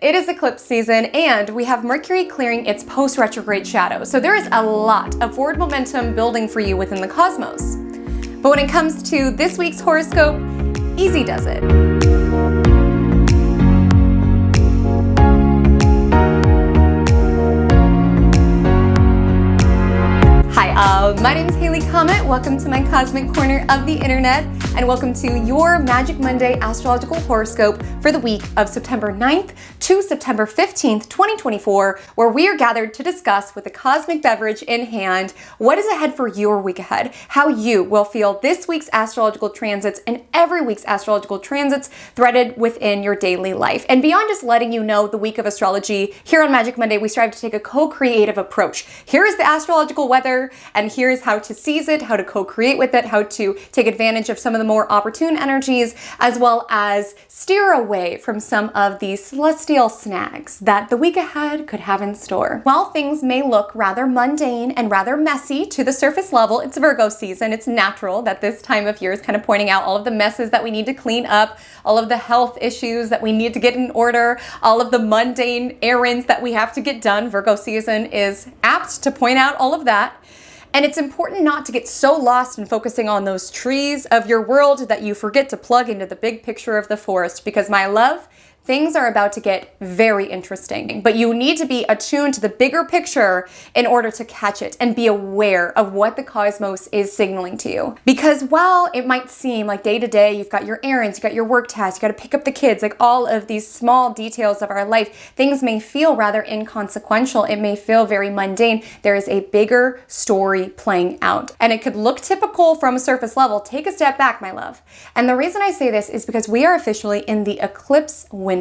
It is eclipse season and we have Mercury clearing its post-retrograde shadow. So there is a lot of forward momentum building for you within the cosmos. But when it comes to this week's horoscope, easy does it. Hi, my name is Comet. Welcome to my cosmic corner of the internet, and welcome to your Magic Monday astrological horoscope for the week of September 9th to September 15th, 2024, where we are gathered to discuss with a cosmic beverage in hand what is ahead for your week ahead, how you will feel this week's astrological transits and every week's astrological transits threaded within your daily life. And beyond just letting you know the week of astrology, here on Magic Monday, we strive to take a co-creative approach. Here is the astrological weather, and here's how to seize it, how to co-create with it, how to take advantage of some of the more opportune energies, as well as steer away from some of the celestial snags that the week ahead could have in store. While things may look rather mundane and rather messy to the surface level, it's Virgo season. It's natural that this time of year is kind of pointing out all of the messes that we need to clean up, all of the health issues that we need to get in order, all of the mundane errands that we have to get done. Virgo season is apt to point out all of that. And it's important not to get so lost in focusing on those trees of your world that you forget to plug into the big picture of the forest, because my love, things are about to get very interesting, but you need to be attuned to the bigger picture in order to catch it and be aware of what the cosmos is signaling to you. Because while it might seem like day to day, you've got your errands, you've got your work tasks, you got to pick up the kids, like all of these small details of our life, things may feel rather inconsequential. It may feel very mundane. There is a bigger story playing out, and it could look typical from a surface level. Take a step back, my love. And the reason I say this is because we are officially in the eclipse window.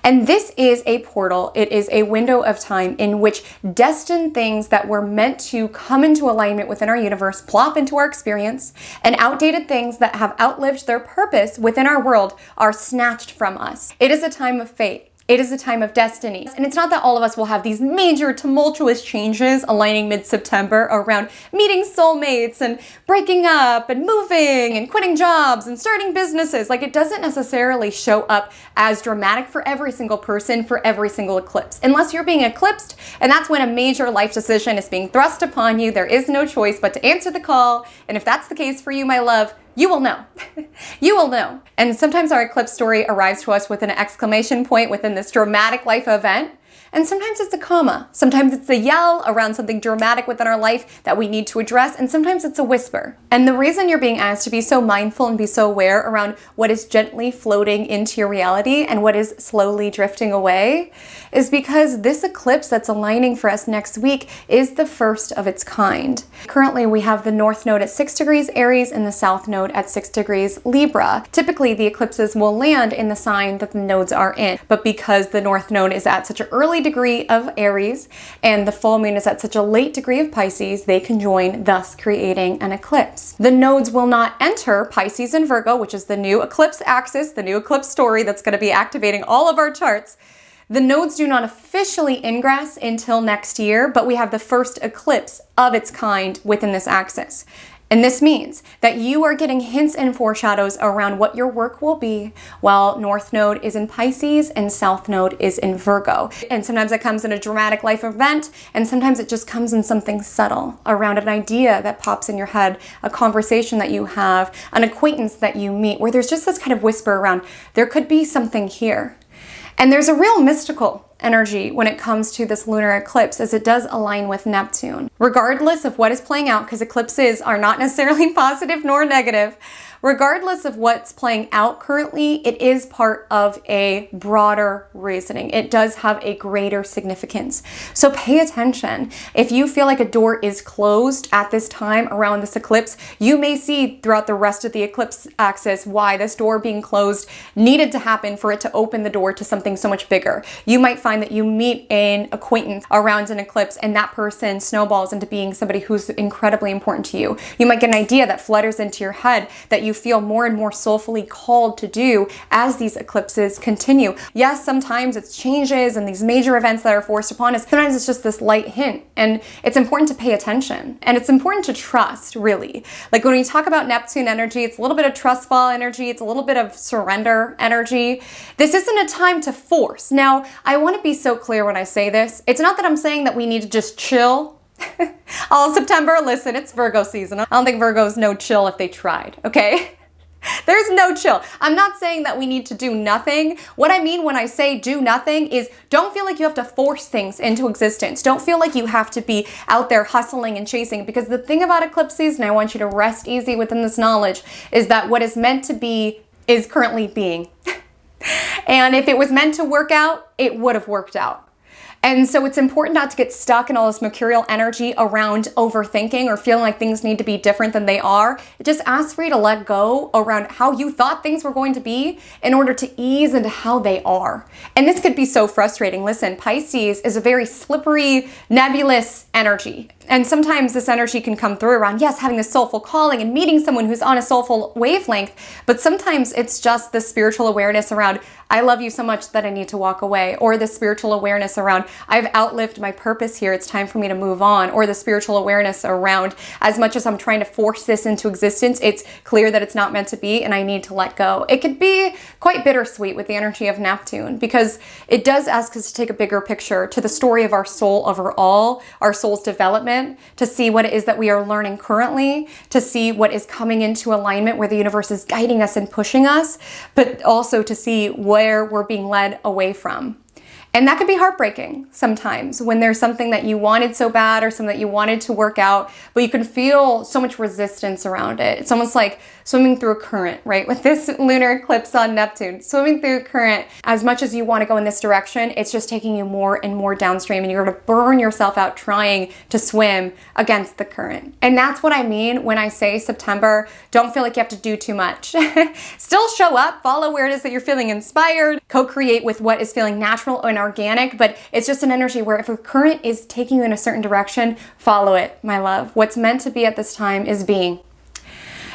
And this is a portal. It is a window of time in which destined things that were meant to come into alignment within our universe plop into our experience, and outdated things that have outlived their purpose within our world are snatched from us. It is a time of fate. It is a time of destiny. And it's not that all of us will have these major tumultuous changes aligning mid-September around meeting soulmates and breaking up and moving and quitting jobs and starting businesses. Like, it doesn't necessarily show up as dramatic for every single person for every single eclipse, unless you're being eclipsed, and that's when a major life decision is being thrust upon you. There is no choice but to answer the call. And if that's the case for you, my love, you will know. You will know. And sometimes our eclipse story arrives to us with an exclamation point within this dramatic life event. And sometimes it's a comma. Sometimes it's a yell around something dramatic within our life that we need to address. And sometimes it's a whisper. And the reason you're being asked to be so mindful and be so aware around what is gently floating into your reality and what is slowly drifting away is because this eclipse that's aligning for us next week is the first of its kind. Currently, we have the North Node at 6 degrees Aries and the South Node at 6 degrees Libra. Typically, the eclipses will land in the sign that the nodes are in. But because the North Node is at such an early degree of Aries and the full moon is at such a late degree of Pisces, they conjoin, thus creating an eclipse. The nodes will not enter Pisces and Virgo, which is the new eclipse axis, the new eclipse story that's going to be activating all of our charts. The nodes do not officially ingress until next year, but we have the first eclipse of its kind within this axis. And this means that you are getting hints and foreshadows around what your work will be while North Node is in Pisces and South Node is in Virgo. And sometimes it comes in a dramatic life event, and sometimes it just comes in something subtle around an idea that pops in your head, a conversation that you have, an acquaintance that you meet, where there's just this kind of whisper around, there could be something here. And there's a real mystical energy when it comes to this lunar eclipse, as it does align with Neptune. Regardless of what is playing out, because eclipses are not necessarily positive nor negative, regardless of what's playing out currently, it is part of a broader reasoning. It does have a greater significance. So pay attention. If you feel like a door is closed at this time around this eclipse, you may see throughout the rest of the eclipse axis why this door being closed needed to happen for it to open the door to something so much bigger. You might find find that you meet an acquaintance around an eclipse and that person snowballs into being somebody who's incredibly important to you. You might get an idea that flutters into your head that you feel more and more soulfully called to do as these eclipses continue. Yes, sometimes it's changes and these major events that are forced upon us. Sometimes it's just this light hint, and it's important to pay attention, and it's important to trust, really. Like when we talk about Neptune energy, it's a little bit of trust fall energy, it's a little bit of surrender energy. This isn't a time to force. Now, I want to be so clear when I say this. It's not that I'm saying that we need to just chill all September. Listen, it's Virgo season. I don't think Virgos know chill if they tried, okay? There's no chill. I'm not saying that we need to do nothing. What I mean when I say do nothing is don't feel like you have to force things into existence. Don't feel like you have to be out there hustling and chasing, because the thing about eclipse season, I want you to rest easy within this knowledge, is that what is meant to be is currently being. And if it was meant to work out, it would have worked out. And so it's important not to get stuck in all this mercurial energy around overthinking or feeling like things need to be different than they are. It just asks for you to let go around how you thought things were going to be in order to ease into how they are. And this could be so frustrating. Listen, Pisces is a very slippery, nebulous energy. And sometimes this energy can come through around, yes, having this soulful calling and meeting someone who's on a soulful wavelength, but sometimes it's just the spiritual awareness around, I love you so much that I need to walk away, or the spiritual awareness around, I've outlived my purpose here, it's time for me to move on, or the spiritual awareness around, as much as I'm trying to force this into existence, it's clear that it's not meant to be and I need to let go. It could be quite bittersweet with the energy of Neptune, because it does ask us to take a bigger picture to the story of our soul overall, our soul's development, to see what it is that we are learning currently, to see what is coming into alignment where the universe is guiding us and pushing us, but also to see where we're being led away from. And that can be heartbreaking sometimes when there's something that you wanted so bad or something that you wanted to work out, but you can feel so much resistance around it. It's almost like swimming through a current, right? With this lunar eclipse on Neptune, swimming through a current, as much as you want to go in this direction, it's just taking you more and more downstream, and you're going to burn yourself out trying to swim against the current. And that's what I mean when I say September, don't feel like you have to do too much. Still show up, follow where it is that you're feeling inspired, co-create with what is feeling natural and organic, but it's just an energy where if a current is taking you in a certain direction, follow it, my love. What's meant to be at this time is being.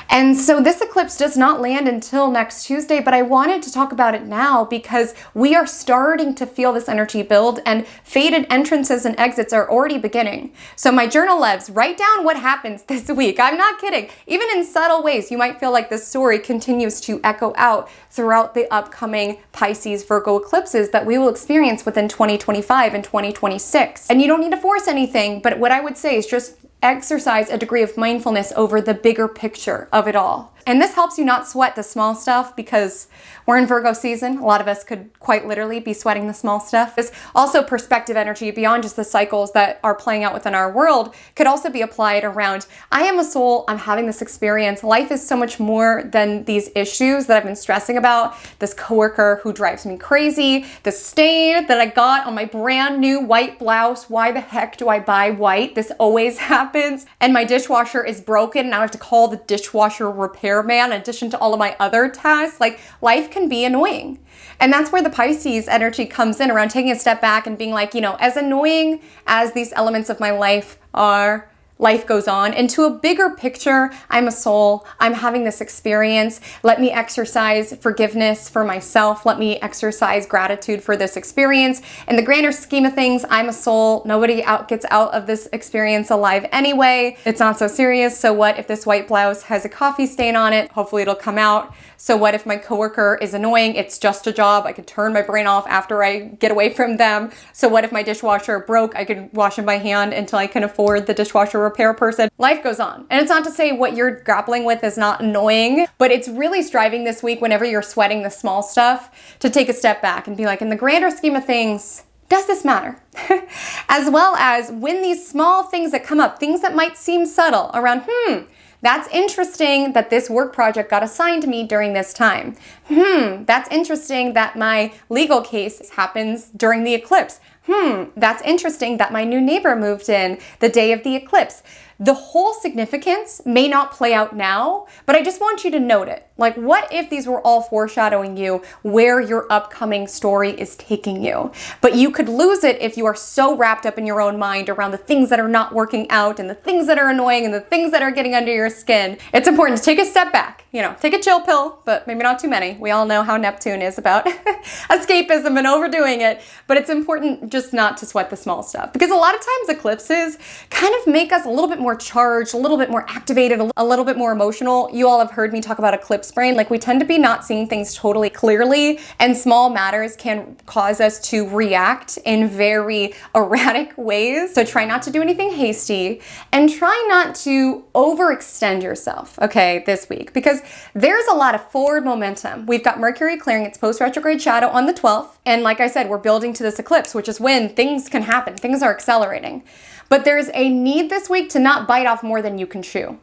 And so this eclipse does not land until next Tuesday, but I wanted to talk about it now because we are starting to feel this energy build, and fated entrances and exits are already beginning. So my journal loves, write down what happens this week. I'm not kidding. Even in subtle ways, you might feel like this story continues to echo out throughout the upcoming Pisces Virgo eclipses that we will experience within 2025 and 2026. And you don't need to force anything, but what I would say is just exercise a degree of mindfulness over the bigger picture of it all. And this helps you not sweat the small stuff, because we're in Virgo season. A lot of us could quite literally be sweating the small stuff. This also perspective energy beyond just the cycles that are playing out within our world could also be applied around, I am a soul, I'm having this experience. Life is so much more than these issues that I've been stressing about. This coworker who drives me crazy, the stain that I got on my brand new white blouse. Why the heck do I buy white? This always happens. And my dishwasher is broken. Now I have to call the dishwasher repair man in addition to all of my other tasks. Like, life can be annoying. And that's where the Pisces energy comes in, around taking a step back and being like, you know, as annoying as these elements of my life are, life goes on. And to a bigger picture, I'm a soul, I'm having this experience. Let me exercise forgiveness for myself. Let me exercise gratitude for this experience. In the grander scheme of things, I'm a soul. Nobody gets out of this experience alive anyway. It's not so serious. So what if this white blouse has a coffee stain on it? Hopefully it'll come out. So what if my coworker is annoying? It's just a job. I could turn my brain off after I get away from them. So what if my dishwasher broke? I could wash it by hand until I can afford the dishwasher repair person. Life goes on. And it's not to say what you're grappling with is not annoying, but it's really striving this week, whenever you're sweating the small stuff, to take a step back and be like, in the grander scheme of things, does this matter? As well as when these small things that come up, things that might seem subtle around, that's interesting that this work project got assigned to me during this time. That's interesting that my legal case happens during the eclipse. That's interesting that my new neighbor moved in the day of the eclipse. The whole significance may not play out now, but I just want you to note it. Like, what if these were all foreshadowing you where your upcoming story is taking you? But you could lose it if you are so wrapped up in your own mind around the things that are not working out and the things that are annoying and the things that are getting under your skin. It's important to take a step back, take a chill pill, but maybe not too many. We all know how Neptune is about escapism and overdoing it, but it's important just not to sweat the small stuff, because a lot of times eclipses kind of make us a little bit more charged, a little bit more activated, a little bit more emotional. You all have heard me talk about eclipse brain. Like, we tend to be not seeing things totally clearly, and small matters can cause us to react in very erratic ways. So try not to do anything hasty, and try not to overextend yourself, okay, this week, because there's a lot of forward momentum. We've got Mercury clearing its post-retrograde shadow on the 12th. And like I said, we're building to this eclipse, which is when things can happen. Things are accelerating. But there's a need this week to not bite off more than you can chew.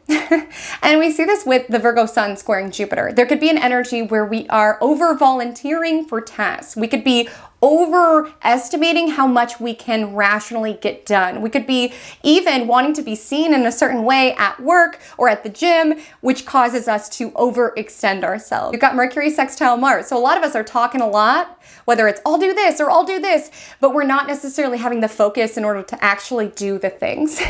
And we see this with the Virgo sun squaring Jupiter. There could be an energy where we are over-volunteering for tasks. We could be overestimating how much we can rationally get done. We could be even wanting to be seen in a certain way at work or at the gym, which causes us to overextend ourselves. We've got Mercury sextile Mars. So a lot of us are talking a lot, whether it's I'll do this or I'll do this, but we're not necessarily having the focus in order to actually do the things.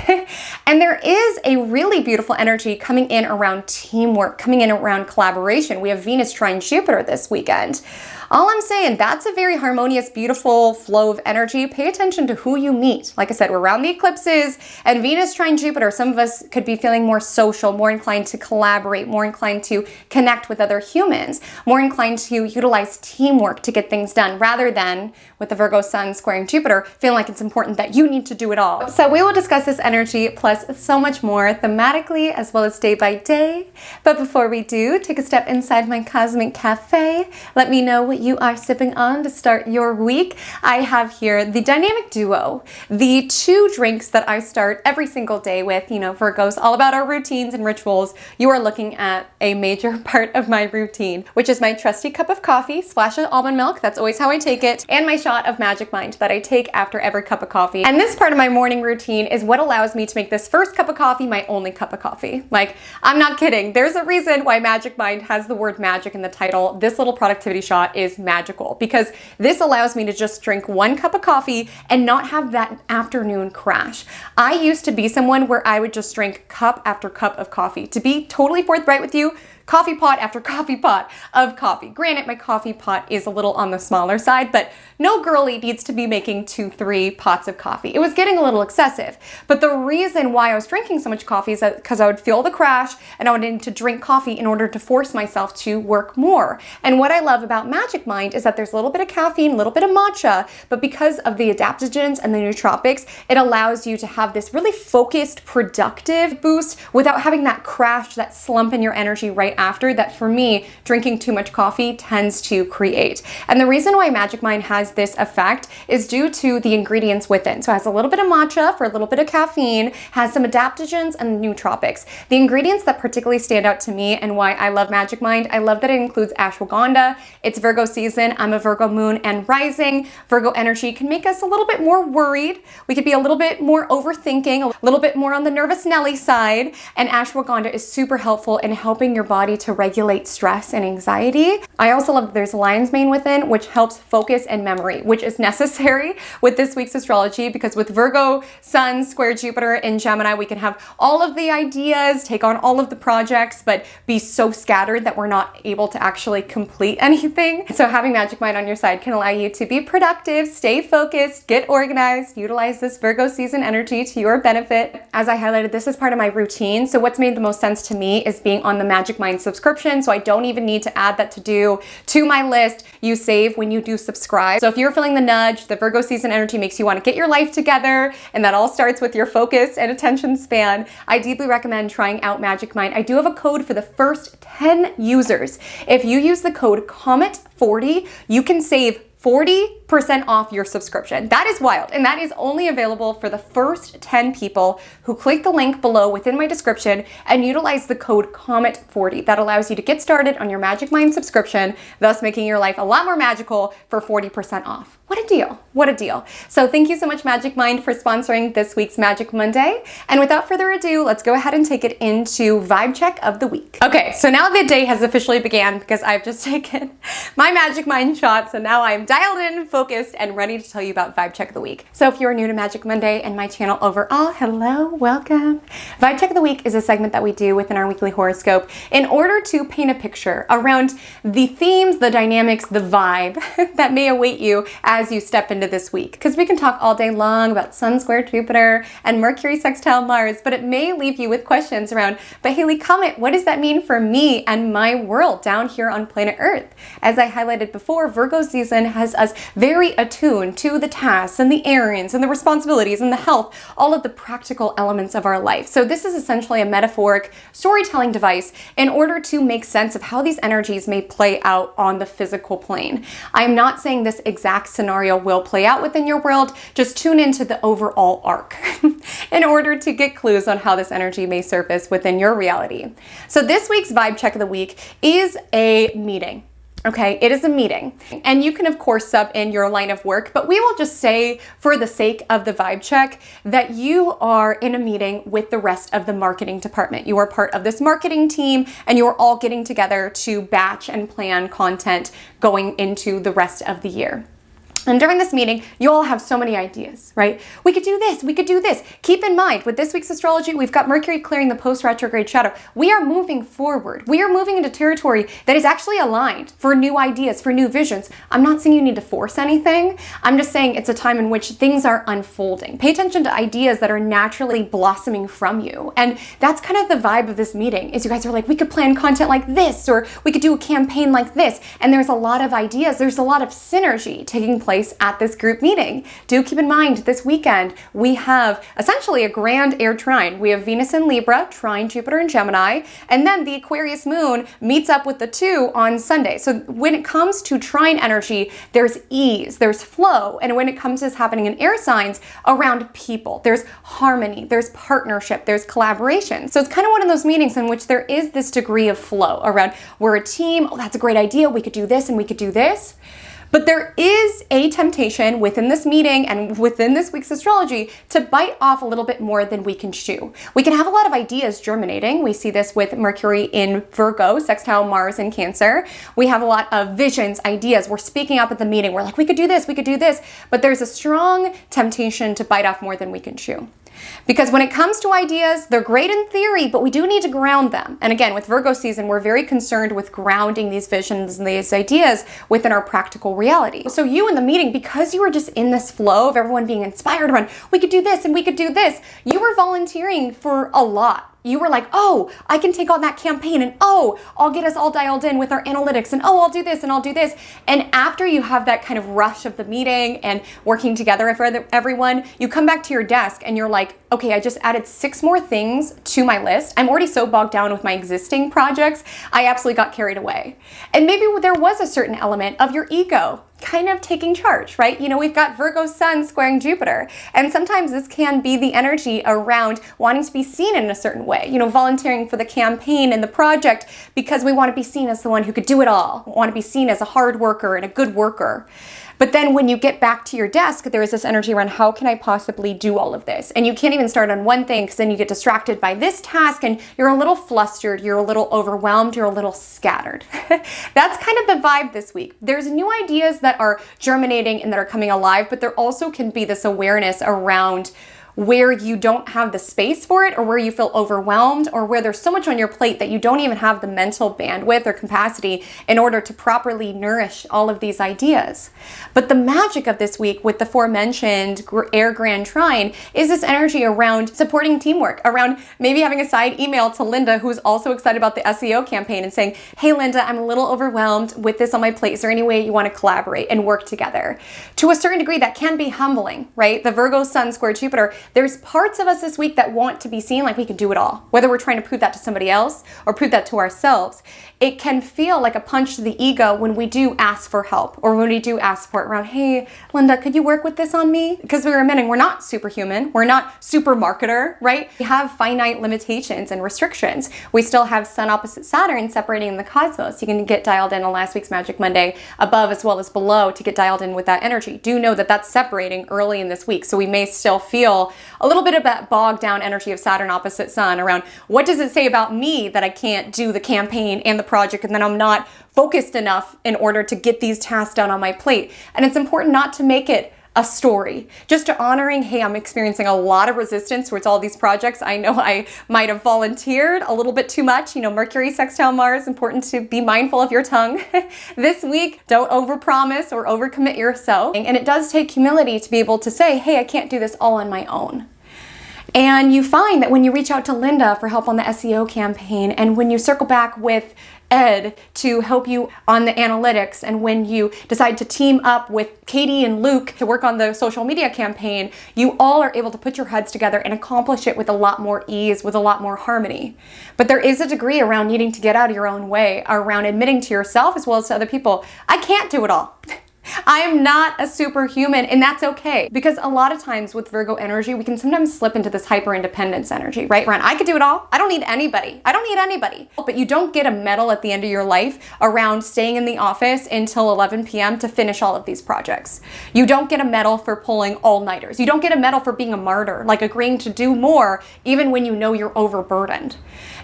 And there is a really beautiful energy coming in around teamwork, coming in around collaboration. We have Venus trine Jupiter this weekend. All I'm saying, that's a very harmonious, beautiful flow of energy. Pay attention to who you meet. Like I said, we're around the eclipses, and Venus trine Jupiter, some of us could be feeling more social, more inclined to collaborate, more inclined to connect with other humans, more inclined to utilize teamwork to get things done, rather than with the Virgo sun squaring Jupiter, feeling like it's important that you need to do it all. So we will discuss this energy plus so much more thematically as well as day by day. But before we do, take a step inside my cosmic cafe. Let me know what you are sipping on to start your week. I have here the dynamic duo, the two drinks that I start every single day with. Virgo's all about our routines and rituals. You are looking at a major part of my routine, which is my trusty cup of coffee, splash of almond milk, that's always how I take it, and my shot of Magic Mind that I take after every cup of coffee. And this part of my morning routine is what allows me to make this first cup of coffee my only cup of coffee. Like, I'm not kidding. There's a reason why Magic Mind has the word magic in the title. This little productivity shot is magical, because this allows me to just drink one cup of coffee and not have that afternoon crash. I used to be someone where I would just drink cup after cup of coffee. To be totally forthright with you, coffee pot after coffee pot of coffee. Granted, my coffee pot is a little on the smaller side, but no girly needs to be making 2-3 pots of coffee. It was getting a little excessive. But the reason why I was drinking so much coffee is because I would feel the crash and I would need to drink coffee in order to force myself to work more. And what I love about Magic Mind is that there's a little bit of caffeine, a little bit of matcha, but because of the adaptogens and the nootropics, it allows you to have this really focused, productive boost without having that crash, that slump in your energy right after that, for me, drinking too much coffee tends to create. And the reason why Magic Mind has this effect is due to the ingredients within. So it has a little bit of matcha for a little bit of caffeine, has some adaptogens and nootropics. The ingredients that particularly stand out to me and why I love Magic Mind, I love that it includes ashwagandha. It's Virgo season. I'm a Virgo moon and rising. Virgo energy can make us a little bit more worried. We could be a little bit more overthinking, a little bit more on the nervous Nelly side. And ashwagandha is super helpful in helping your body to regulate stress and anxiety. I also love that there's lion's mane within, which helps focus and memory, which is necessary with this week's astrology, because with Virgo sun square Jupiter in Gemini, we can have all of the ideas, take on all of the projects, but be so scattered that we're not able to actually complete anything. So having Magic Mind on your side can allow you to be productive, stay focused, get organized, utilize this Virgo season energy to your benefit. As I highlighted, this is part of my routine. So what's made the most sense to me is being on the Magic Mind subscription, so I don't even need to add that to my list. You save when you do subscribe. So if you're feeling the nudge, the Virgo season energy makes you want to get your life together, and that all starts with your focus and attention span, I deeply recommend trying out Magic Mind. I do have a code for the first 10 users. If you use the code Comet40, you can save 40% 40% off your subscription. That is wild. And that is only available for the first 10 people who click the link below within my description and utilize the code COMET40. That allows you to get started on your Magic Mind subscription, thus making your life a lot more magical for 40% off. What a deal. What a deal. So thank you so much, Magic Mind, for sponsoring this week's Magic Monday. And without further ado, let's go ahead and take it into Vibe Check of the Week. Okay, so now the day has officially began because I've just taken my Magic Mind shot. So now I'm dialed in, focused, and ready to tell you about Vibe Check of the Week. So if you are new to Magic Monday and my channel overall, hello, welcome. Vibe Check of the Week is a segment that we do within our weekly horoscope in order to paint a picture around the themes, the dynamics, the vibe that may await you as you step into this week. Because we can talk all day long about Sun square Jupiter and Mercury sextile Mars, but it may leave you with questions around, but Haley, Comet, what does that mean for me and my world down here on planet Earth? As I highlighted before, Virgo season has us very attuned to the tasks and the errands and the responsibilities and the health, all of the practical elements of our life. So this is essentially a metaphoric storytelling device in order to make sense of how these energies may play out on the physical plane. I am not saying this exact scenario will play out within your world, just tune into the overall arc in order to get clues on how this energy may surface within your reality. So this week's Vibe Check of the Week is a meeting. Okay, it is a meeting. And you can of course sub in your line of work, but we will just say for the sake of the vibe check that you are in a meeting with the rest of the marketing department. You are part of this marketing team and you are all getting together to batch and plan content going into the rest of the year. And during this meeting, you all have so many ideas, right? We could do this, we could do this. Keep in mind, with this week's astrology, we've got Mercury clearing the post-retrograde shadow. We are moving forward. We are moving into territory that is actually aligned for new ideas, for new visions. I'm not saying you need to force anything. I'm just saying it's a time in which things are unfolding. Pay attention to ideas that are naturally blossoming from you. And that's kind of the vibe of this meeting, is you guys are like, we could plan content like this, or we could do a campaign like this. And there's a lot of ideas. There's a lot of synergy taking place at this group meeting. Do keep in mind this weekend we have essentially a grand air trine. We have Venus in Libra, trine Jupiter in Gemini, and then the Aquarius moon meets up with the two on Sunday. So when it comes to trine energy, there's ease, there's flow, and when it comes to this happening in air signs around people, there's harmony, there's partnership, there's collaboration. So it's kind of one of those meetings in which there is this degree of flow around we're a team, oh that's a great idea, we could do this and we could do this. But there is a temptation within this meeting and within this week's astrology to bite off a little bit more than we can chew. We can have a lot of ideas germinating. We see this with Mercury in Virgo, sextile Mars in Cancer. We have a lot of visions, ideas. We're speaking up at the meeting. We're like, we could do this, we could do this. But there's a strong temptation to bite off more than we can chew. Because when it comes to ideas, they're great in theory, but we do need to ground them. And again, with Virgo season, we're very concerned with grounding these visions and these ideas within our practical reality. So you in the meeting, because you were just in this flow of everyone being inspired around, we could do this and we could do this, you were volunteering for a lot. You were like, oh, I can take on that campaign, and oh, I'll get us all dialed in with our analytics, and oh, I'll do this and I'll do this. And after you have that kind of rush of the meeting and working together for everyone, you come back to your desk and you're like, okay, I just added 6 more things to my list. I'm already so bogged down with my existing projects, I absolutely got carried away. And maybe there was a certain element of your ego kind of taking charge, right? You know, we've got Virgo Sun squaring Jupiter, and sometimes this can be the energy around wanting to be seen in a certain way, you know, volunteering for the campaign and the project because we want to be seen as the one who could do it all, want to be seen as a hard worker and a good worker. But then when you get back to your desk, there is this energy around how can I possibly do all of this? And you can't even start on one thing because then you get distracted by this task and you're a little flustered, you're a little overwhelmed, you're a little scattered. That's kind of the vibe this week. There's new ideas that are germinating and that are coming alive, but there also can be this awareness around where you don't have the space for it, or where you feel overwhelmed, or where there's so much on your plate that you don't even have the mental bandwidth or capacity in order to properly nourish all of these ideas. But the magic of this week with the aforementioned air grand trine is this energy around supporting teamwork, around maybe having a side email to Linda, who's also excited about the SEO campaign, and saying, hey Linda, I'm a little overwhelmed with this on my plate. Is there any way you want to collaborate and work together? To a certain degree, that can be humbling, right? The Virgo Sun square Jupiter there's parts of us this week that want to be seen like we can do it all. Whether we're trying to prove that to somebody else or prove that to ourselves, it can feel like a punch to the ego when we do ask for help or when we do ask for it around, hey, Linda, could you work with this on me? Because we're admitting we're not superhuman. We're not super marketer, right? We have finite limitations and restrictions. We still have Sun opposite Saturn separating the cosmos. You can get dialed in on last week's Magic Monday above as well as below to get dialed in with that energy. Do know that that's separating early in this week. So we may still feel a little bit of that bogged down energy of Saturn opposite Sun around what does it say about me that I can't do the campaign and the project and then I'm not focused enough in order to get these tasks done on my plate. And it's important not to make it a story, just to honoring, hey, I'm experiencing a lot of resistance towards all these projects. I know I might have volunteered a little bit too much. You know, Mercury sextile Mars, important to be mindful of your tongue. This week, don't overpromise or overcommit yourself. And it does take humility to be able to say, hey, I can't do this all on my own. And you find that when you reach out to Linda for help on the SEO campaign, and when you circle back with Ed to help you on the analytics, and when you decide to team up with Katie and Luke to work on the social media campaign, you all are able to put your heads together and accomplish it with a lot more ease, with a lot more harmony. But there is a degree around needing to get out of your own way, around admitting to yourself as well as to other people, I can't do it all. I'm not a superhuman, and that's okay. Because a lot of times with Virgo energy, we can sometimes slip into this hyper-independence energy, right? Around, I could do it all. I don't need anybody. I don't need anybody. But you don't get a medal at the end of your life around staying in the office until 11 p.m. to finish all of these projects. You don't get a medal for pulling all-nighters. You don't get a medal for being a martyr, like agreeing to do more even when you know you're overburdened.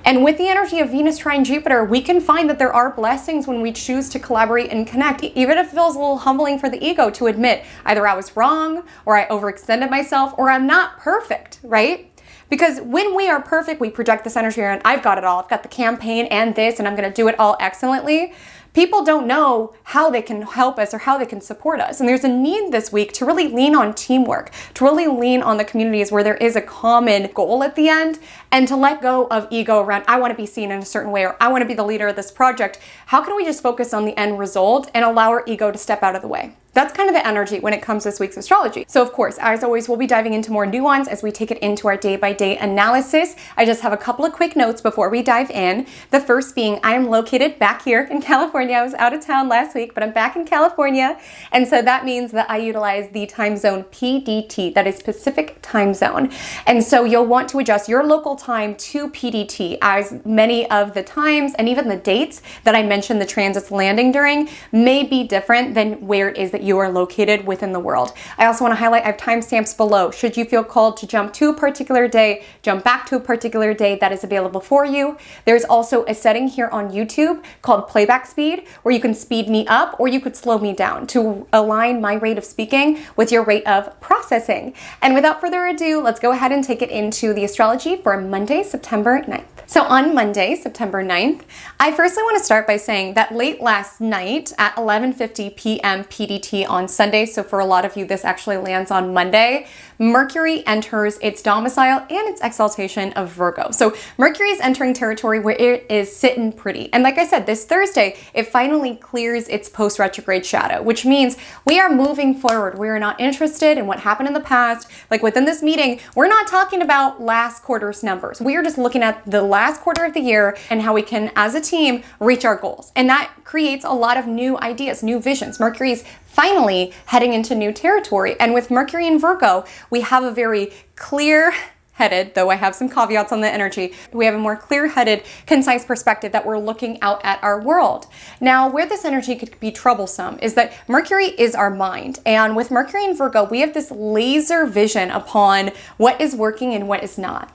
And with the energy of Venus trine Jupiter, we can find that there are blessings when we choose to collaborate and connect, even if it feels a little humbling for the ego to admit either I was wrong or I overextended myself or I'm not perfect, right? Because when we are perfect, we project this energy around, I've got it all. I've got the campaign and this, and I'm going to do it all excellently. People don't know how they can help us or how they can support us. And there's a need this week to really lean on teamwork, to really lean on the communities where there is a common goal at the end, and to let go of ego around, I want to be seen in a certain way, or I want to be the leader of this project. How can we just focus on the end result and allow our ego to step out of the way? That's kind of the energy when it comes to this week's astrology. So of course, as always, we'll be diving into more nuance as we take it into our day-by-day analysis. I just have a couple of quick notes before we dive in. The first being, I am located back here in California. I was out of town last week, but I'm back in California. And so that means that I utilize the time zone PDT, that is Pacific time zone. And so you'll want to adjust your local time to PDT, as many of the times and even the dates that I mentioned the transits landing during may be different than where it is that you are located within the world. I also want to highlight I have timestamps below. Should you feel called to jump to a particular day, jump back to a particular day, that is available for you. There's also a setting here on YouTube called playback speed, where you can speed me up or you could slow me down to align my rate of speaking with your rate of processing. And without further ado, let's go ahead and take it into the astrology for Monday, September 9th. So on Monday, September 9th, I firstly want to start by saying that late last night at 11:50 p.m. PDT on Sunday, so for a lot of you this actually lands on Monday, Mercury enters its domicile and its exaltation of Virgo. So Mercury is entering territory where it is sitting pretty. And like I said, this Thursday, it finally clears its post-retrograde shadow, which means we are moving forward. We are not interested in what happened in the past. Like within this meeting, we're not talking about last quarter's numbers. We are just looking at the last quarter of the year and how we can, as a team, reach our goals. And that creates a lot of new ideas, new visions. Mercury's finally heading into new territory. And with Mercury in Virgo, we have a very clear-headed, though I have some caveats on the energy, we have a more clear-headed, concise perspective that we're looking out at our world. Now, where this energy could be troublesome is that Mercury is our mind. And with Mercury in Virgo, we have this laser vision upon what is working and what is not.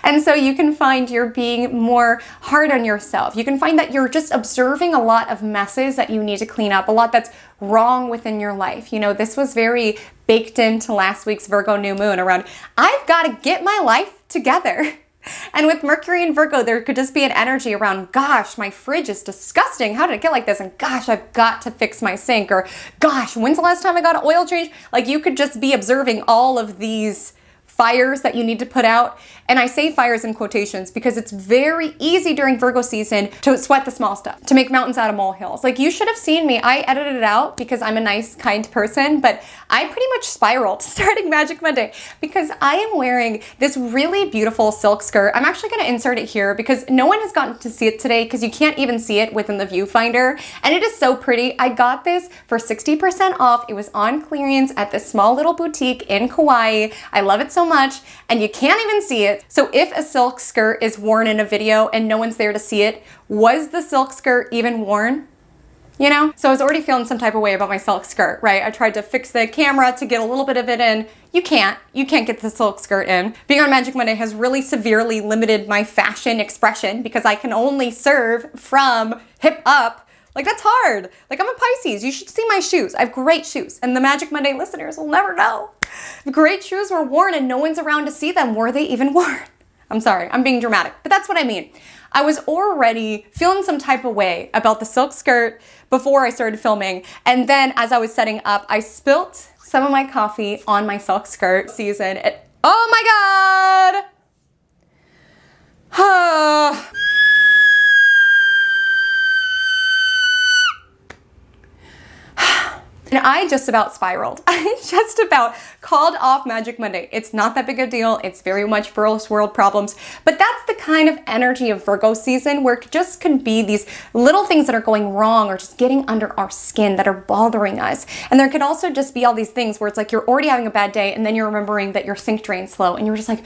And so you can find you're being more hard on yourself. You can find that you're just observing a lot of messes that you need to clean up, a lot that's wrong within your life. You know, this was very baked into last week's Virgo new moon around, I've got to get my life together. And with Mercury in Virgo, there could just be an energy around, gosh, my fridge is disgusting. How did it get like this? And gosh, I've got to fix my sink. Or gosh, when's the last time I got an oil change? Like you could just be observing all of these fires that you need to put out. And I say fires in quotations because it's very easy during Virgo season to sweat the small stuff, to make mountains out of molehills. Like, you should have seen me. I edited it out because I'm a nice, kind person, but I pretty much spiraled starting Magic Monday because I am wearing this really beautiful silk skirt. I'm actually going to insert it here because no one has gotten to see it today because you can't even see it within the viewfinder. And it is so pretty. I got this for 60% off. It was on clearance at this small little boutique in Kauai. I love it so much, and you can't even see it. So if a silk skirt is worn in a video and no one's there to see it, was the silk skirt even worn? You know? So I was already feeling some type of way about my silk skirt, right? I tried to fix the camera to get a little bit of it in. You can't get the silk skirt in. Being on Magic Monday has really severely limited my fashion expression because I can only serve from hip up. Like, that's hard. Like, I'm a Pisces. You should see my shoes. I have great shoes. And the Magic Monday listeners will never know. Great shoes were worn and no one's around to see them. Were they even worn? I'm sorry, I'm being dramatic, but that's what I mean. I was already feeling some type of way about the silk skirt before I started filming. And then as I was setting up, I spilt some of my coffee on my silk skirt season. Oh my God. And I just about spiraled. I just about called off Magic Monday. It's not that big a deal. It's very much first world problems. But that's the kind of energy of Virgo season where it just can be these little things that are going wrong or just getting under our skin that are bothering us. And there could also just be all these things where it's like you're already having a bad day and then you're remembering that your sink drain's slow and you're just like,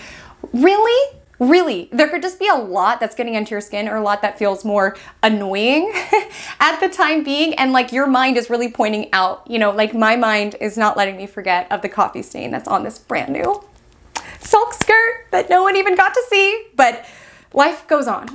really? Really, there could just be a lot that's getting into your skin or a lot that feels more annoying at the time being. And like your mind is really pointing out, you know, like my mind is not letting me forget of the coffee stain that's on this brand new silk skirt that no one even got to see, but life goes on.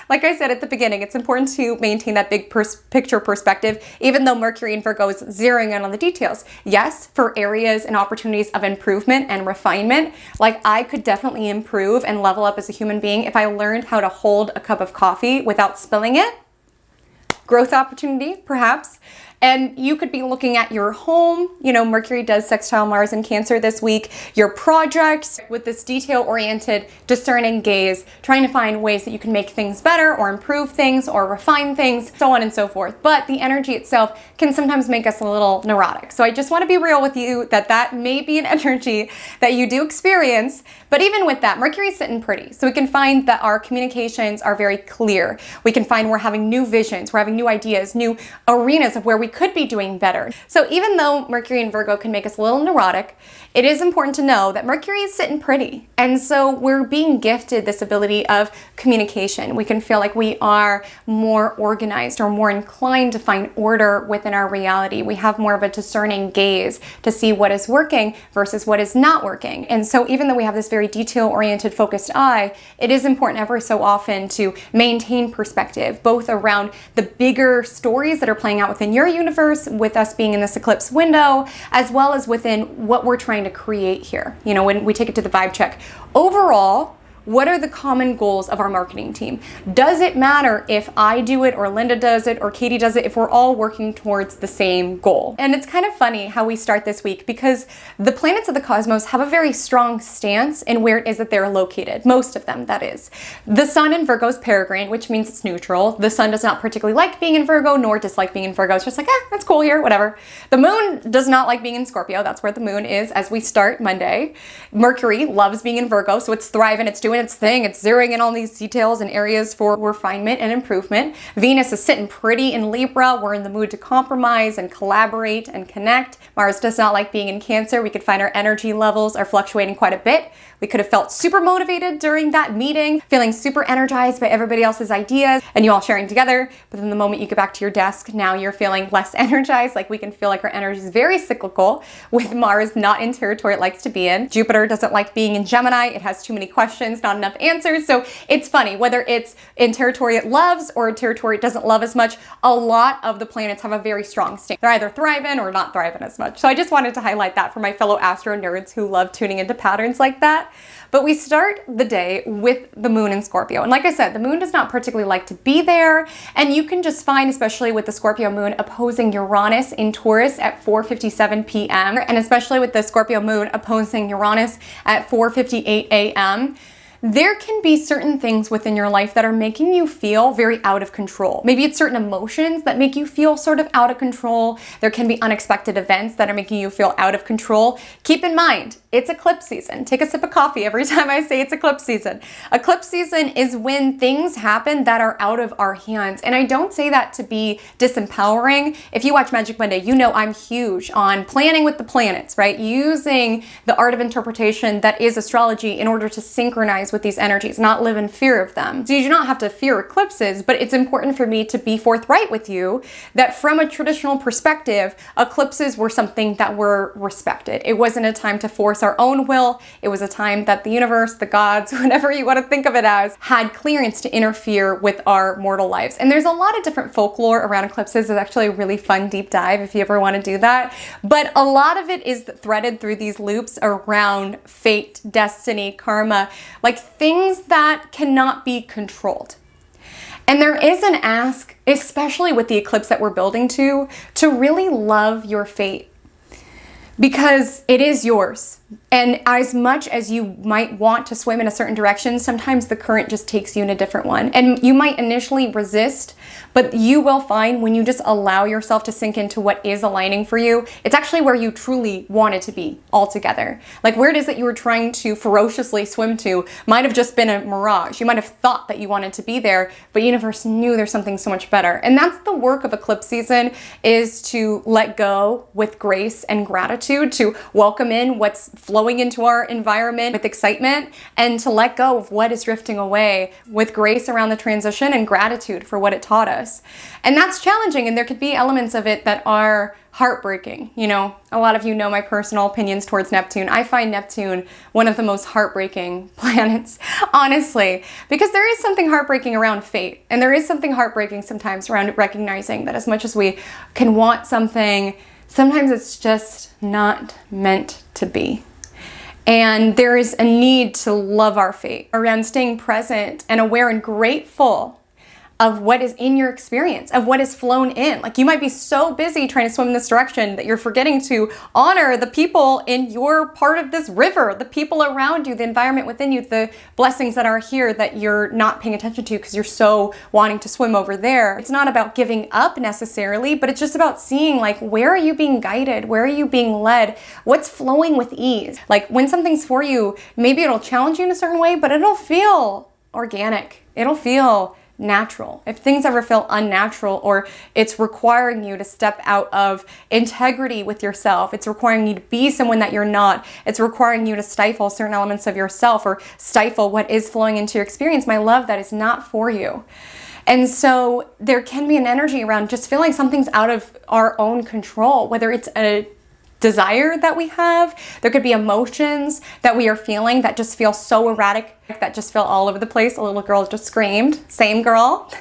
Like I said at the beginning, it's important to maintain that big picture perspective, even though Mercury in Virgo is zeroing in on the details. Yes, for areas and opportunities of improvement and refinement, like I could definitely improve and level up as a human being if I learned how to hold a cup of coffee without spilling it. Growth opportunity, perhaps. And you could be looking at your home. You know, Mercury does sextile Mars in Cancer this week. Your projects with this detail-oriented, discerning gaze, trying to find ways that you can make things better or improve things or refine things, so on and so forth. But the energy itself can sometimes make us a little neurotic. So I just want to be real with you that that may be an energy that you do experience. But even with that, Mercury's sitting pretty. So we can find that our communications are very clear. We can find we're having new visions, we're having new ideas, new arenas of where we could be doing better. So even though Mercury in Virgo can make us a little neurotic, it is important to know that Mercury is sitting pretty. And so we're being gifted this ability of communication. We can feel like we are more organized or more inclined to find order within our reality. We have more of a discerning gaze to see what is working versus what is not working. And so even though we have this very detail-oriented, focused eye, it is important ever so often to maintain perspective, both around the bigger stories that are playing out within your universe, with us being in this eclipse window, as well as within what we're trying to create here. You know, when we take it to the vibe check. Overall, what are the common goals of our marketing team? Does it matter if I do it or Linda does it or Katie does it if we're all working towards the same goal? And it's kind of funny how we start this week because the planets of the cosmos have a very strong stance in where it is that they're located. Most of them, that is. The sun in Virgo is peregrine, which means it's neutral. The sun does not particularly like being in Virgo nor dislike being in Virgo. It's just like, that's cool here, whatever. The moon does not like being in Scorpio. That's where the moon is as we start Monday. Mercury loves being in Virgo, so it's thriving, it's doing its thing. It's zeroing in on these details and areas for refinement and improvement. Venus is sitting pretty in Libra. We're in the mood to compromise and collaborate and connect. Mars does not like being in Cancer. We could find our energy levels are fluctuating quite a bit. We could have felt super motivated during that meeting, feeling super energized by everybody else's ideas and you all sharing together. But then the moment you get back to your desk, now you're feeling less energized. Like we can feel like our energy is very cyclical with Mars not in territory it likes to be in. Jupiter doesn't like being in Gemini. It has too many questions, not enough answers. So it's funny, whether it's in territory it loves or a territory it doesn't love as much, a lot of the planets have a very strong state. They're either thriving or not thriving as much. So I just wanted to highlight that for my fellow astro nerds who love tuning into patterns like that. But we start the day with the moon in Scorpio. And like I said, the moon does not particularly like to be there. And you can just find, especially with the Scorpio moon opposing Uranus in Taurus at 4:57 p.m. and especially with the Scorpio moon opposing Uranus at 4:58 a.m., there can be certain things within your life that are making you feel very out of control. Maybe it's certain emotions that make you feel sort of out of control. There can be unexpected events that are making you feel out of control. Keep in mind, it's eclipse season. Take a sip of coffee every time I say it's eclipse season. Eclipse season is when things happen that are out of our hands. And I don't say that to be disempowering. If you watch Magic Monday, you know I'm huge on planning with the planets, right? Using the art of interpretation that is astrology in order to synchronize with these energies, not live in fear of them. So you do not have to fear eclipses, but it's important for me to be forthright with you that from a traditional perspective, eclipses were something that were respected. It wasn't a time to force our own will. It was a time that the universe, the gods, whatever you want to think of it as, had clearance to interfere with our mortal lives. And there's a lot of different folklore around eclipses. It's actually a really fun deep dive if you ever want to do that. But a lot of it is threaded through these loops around fate, destiny, karma, like things that cannot be controlled. And there is an ask, especially with the eclipse that we're building to really love your fate, because it is yours. And as much as you might want to swim in a certain direction, sometimes the current just takes you in a different one. And you might initially resist, but you will find when you just allow yourself to sink into what is aligning for you, it's actually where you truly want it to be altogether. Like where it is that you were trying to ferociously swim to might have just been a mirage. You might have thought that you wanted to be there, but universe knew there's something so much better. And that's the work of eclipse season, is to let go with grace and gratitude, to welcome in what's flowing into our environment with excitement, and to let go of what is drifting away with grace around the transition and gratitude for what it taught us. And that's challenging, and there could be elements of it that are heartbreaking. You know, a lot of you know my personal opinions towards Neptune. I find Neptune one of the most heartbreaking planets, honestly, because there is something heartbreaking around fate, and there is something heartbreaking sometimes around recognizing that as much as we can want something, sometimes it's just not meant to be. And there is a need to love our fate around staying present and aware and grateful of what is in your experience, of what is flown in. Like you might be so busy trying to swim in this direction that you're forgetting to honor the people in your part of this river, the people around you, the environment within you, the blessings that are here that you're not paying attention to because you're so wanting to swim over there. It's not about giving up necessarily, but it's just about seeing like, where are you being guided? Where are you being led? What's flowing with ease? Like when something's for you, maybe it'll challenge you in a certain way, but it'll feel organic. It'll feel natural. If things ever feel unnatural, or it's requiring you to step out of integrity with yourself, it's requiring you to be someone that you're not, it's requiring you to stifle certain elements of yourself or stifle what is flowing into your experience, my love, that is not for you. And so there can be an energy around just feeling something's out of our own control, whether it's a desire that we have. There could be emotions that we are feeling that just feel so erratic, that just feel all over the place. A little girl just screamed. Same girl.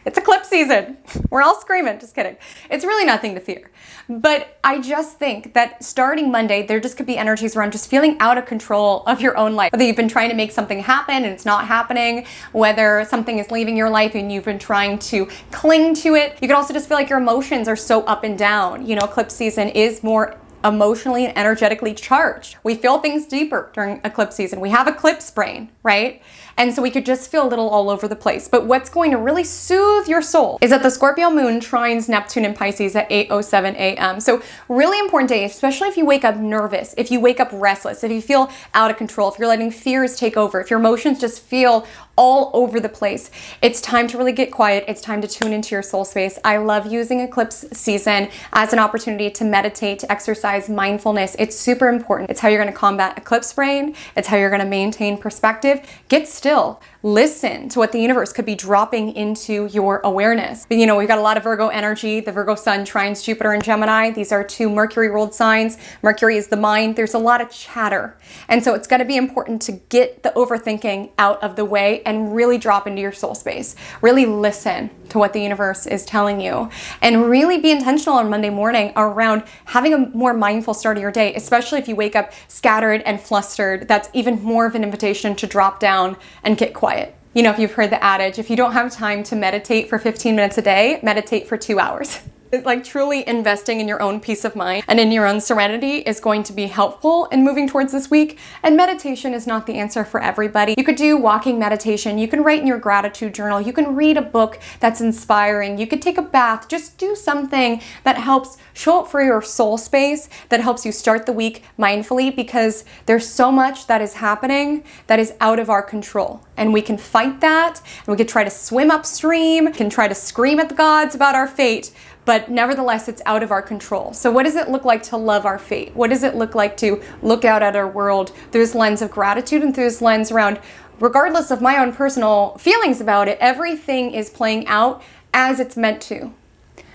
It's eclipse season. We're all screaming. Just kidding. It's really nothing to fear. But I just think that starting Monday, there just could be energies around just feeling out of control of your own life. Whether you've been trying to make something happen and it's not happening, whether something is leaving your life and you've been trying to cling to it. You could also just feel like your emotions are so up and down. You know, eclipse season is more emotionally and energetically charged. We feel things deeper during eclipse season. We have eclipse brain, right? And so we could just feel a little all over the place. But what's going to really soothe your soul is that the Scorpio moon trines Neptune in Pisces at 8:07 a.m. So really important day, especially if you wake up nervous, if you wake up restless, if you feel out of control, if you're letting fears take over, if your emotions just feel all over the place. It's time to really get quiet. It's time to tune into your soul space. I love using eclipse season as an opportunity to meditate, to exercise mindfulness. It's super important. It's how you're going to combat eclipse brain. It's how you're going to maintain perspective. Get still. listen to what the universe could be dropping into your awareness. You know, we've got a lot of Virgo energy. The Virgo sun trines Jupiter and Gemini. These are two Mercury ruled signs. Mercury is the mind. There's a lot of chatter. And so it's going to be important to get the overthinking out of the way and really drop into your soul space. Really listen to what the universe is telling you and really be intentional on Monday morning around having a more mindful start of your day, especially if you wake up scattered and flustered. That's even more of an invitation to drop down and get quiet. You know, if you've heard the adage, if you don't have time to meditate for 15 minutes a day, meditate for 2 hours. It's like truly investing in your own peace of mind and in your own serenity is going to be helpful in moving towards this week. And meditation is not the answer for everybody. You could do walking meditation. You can write in your gratitude journal. You can read a book that's inspiring. You could take a bath. Just do something that helps show up for your soul space, that helps you start the week mindfully, because there's so much that is happening that is out of our control. And we can fight that. And we could try to swim upstream, can try to scream at the gods about our fate. But nevertheless, it's out of our control. So what does it look like to love our fate? What does it look like to look out at our world through this lens of gratitude and through this lens around, regardless of my own personal feelings about it, everything is playing out as it's meant to.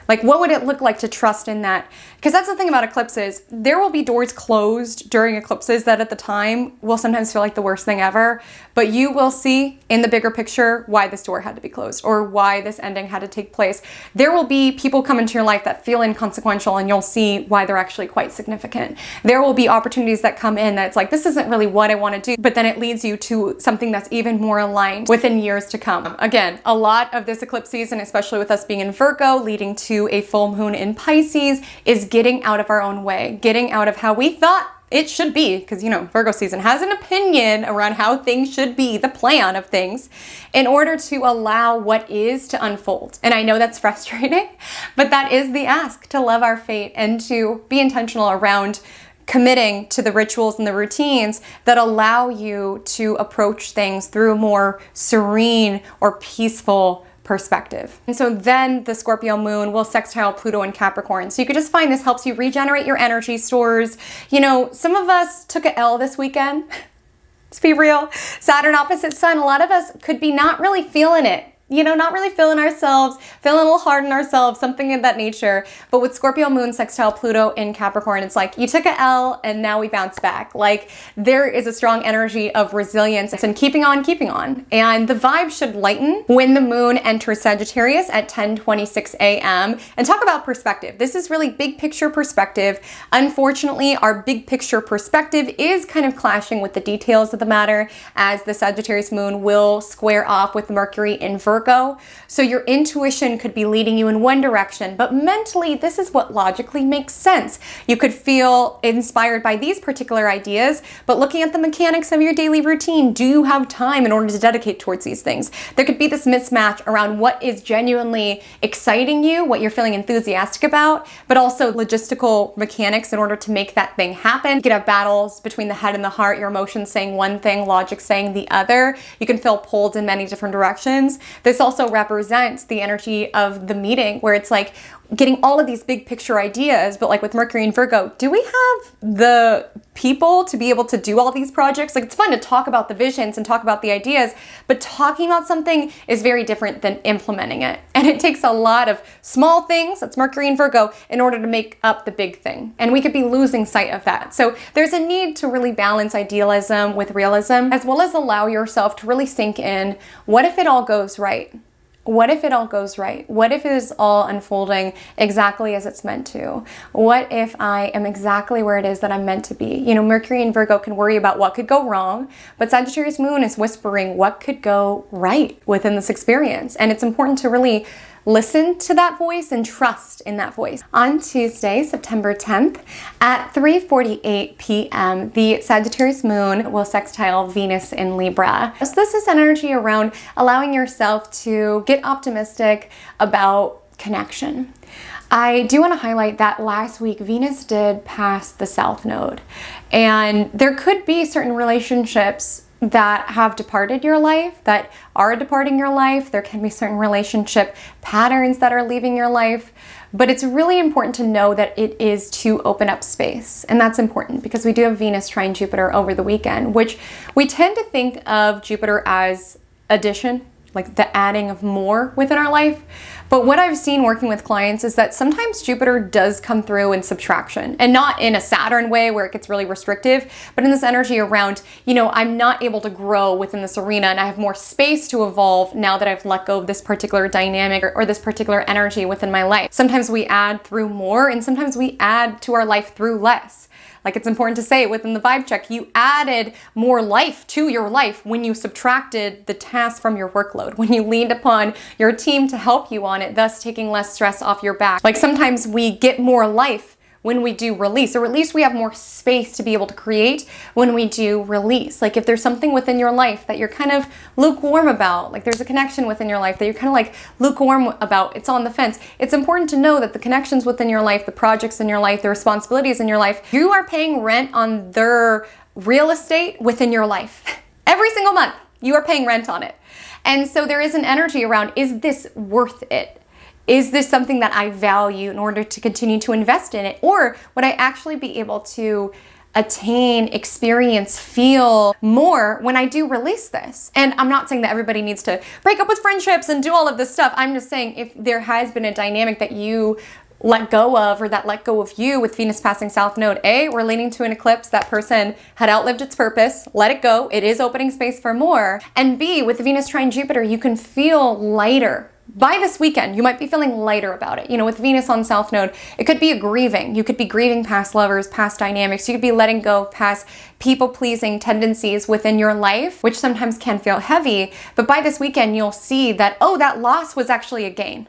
Like, what would it look like to trust in that? Because that's the thing about eclipses. There will be doors closed during eclipses that at the time will sometimes feel like the worst thing ever, but you will see in the bigger picture why this door had to be closed or why this ending had to take place. There will be people come into your life that feel inconsequential and you'll see why they're actually quite significant. There will be opportunities that come in that it's like, this isn't really what I want to do, but then it leads you to something that's even more aligned within years to come. Again, a lot of this eclipse season, especially with us being in Virgo, leading to a full moon in Pisces, is getting out of our own way, getting out of how we thought it should be, because, you know, Virgo season has an opinion around how things should be, the plan of things, in order to allow what is to unfold. And I know that's frustrating, but that is the ask, to love our fate and to be intentional around committing to the rituals and the routines that allow you to approach things through a more serene or peaceful perspective. And so then the Scorpio moon will sextile Pluto in Capricorn. So you could just find this helps you regenerate your energy stores. You know, some of us took an L this weekend. Let's be real. Saturn opposite Sun. A lot of us could be not really feeling it. You know, not really feeling ourselves, feeling a little hard on ourselves, something of that nature. But with Scorpio moon sextile Pluto in Capricorn, it's like you took an L and now we bounce back. Like, there is a strong energy of resilience and keeping on, keeping on. And the vibe should lighten when the moon enters Sagittarius at 10:26 a.m. And talk about perspective. This is really big picture perspective. Unfortunately, our big picture perspective is kind of clashing with the details of the matter, as the Sagittarius moon will square off with Mercury in Virgo. So your intuition could be leading you in one direction, but mentally, this is what logically makes sense. You could feel inspired by these particular ideas, but looking at the mechanics of your daily routine, do you have time in order to dedicate towards these things? There could be this mismatch around what is genuinely exciting you, what you're feeling enthusiastic about, but also logistical mechanics in order to make that thing happen. You could have battles between the head and the heart, your emotions saying one thing, logic saying the other. You can feel pulled in many different directions. This also represents the energy of the meeting, where it's like getting all of these big picture ideas, but like with Mercury and Virgo, do we have the people to be able to do all these projects? Like, it's fun to talk about the visions and talk about the ideas, but talking about something is very different than implementing it. And it takes a lot of small things, that's Mercury and Virgo, in order to make up the big thing. And we could be losing sight of that. So there's a need to really balance idealism with realism, as well as allow yourself to really sink in, what if it all goes right? What if it all goes right? What if it is all unfolding exactly as it's meant to? What if I am exactly where it is that I'm meant to be? You know, Mercury and Virgo can worry about what could go wrong, but Sagittarius moon is whispering what could go right within this experience. And it's important to really listen to that voice and trust in that voice. On Tuesday, September 10th at 3:48 p.m., the Sagittarius moon will sextile Venus in Libra. So this is energy around allowing yourself to get optimistic about connection. I do want to highlight that last week Venus did pass the South Node, and there could be certain relationships that have departed your life, that are departing your life. There can be certain relationship patterns that are leaving your life, but it's really important to know that it is to open up space. And that's important because we do have Venus trine Jupiter over the weekend, which we tend to think of Jupiter as addition, like the adding of more within our life. But what I've seen working with clients is that sometimes Jupiter does come through in subtraction, and not in a Saturn way where it gets really restrictive, but in this energy around, I'm not able to grow within this arena and I have more space to evolve now that I've let go of this particular dynamic or this particular energy within my life. Sometimes we add through more, and sometimes we add to our life through less. Like, it's important to say within the vibe check, you added more life to your life when you subtracted the task from your workload, when you leaned upon your team to help you on it, thus taking less stress off your back. Like, sometimes we get more life when we do release, or at least we have more space to be able to create when we do release. Like, if there's something within your life that you're kind of lukewarm about, like there's a connection within your life that you're kind of like lukewarm about, it's on the fence, it's important to know that the connections within your life, the projects in your life, the responsibilities in your life, you are paying rent on their real estate within your life. Every single month, you are paying rent on it. And so there is an energy around, is this worth it? Is this something that I value in order to continue to invest in it? Or would I actually be able to attain, experience, feel more when I do release this? And I'm not saying that everybody needs to break up with friendships and do all of this stuff. I'm just saying if there has been a dynamic that you let go of, or that let go of you with Venus passing South Node, A, we're leaning to an eclipse, that person had outlived its purpose, let it go, it is opening space for more. And B, with the Venus trine Jupiter, you can feel lighter. By this weekend, you might be feeling lighter about it. With Venus on South Node, it could be a grieving. You could be grieving past lovers, past dynamics. You could be letting go of past people-pleasing tendencies within your life, which sometimes can feel heavy. But by this weekend, you'll see that, oh, that loss was actually a gain.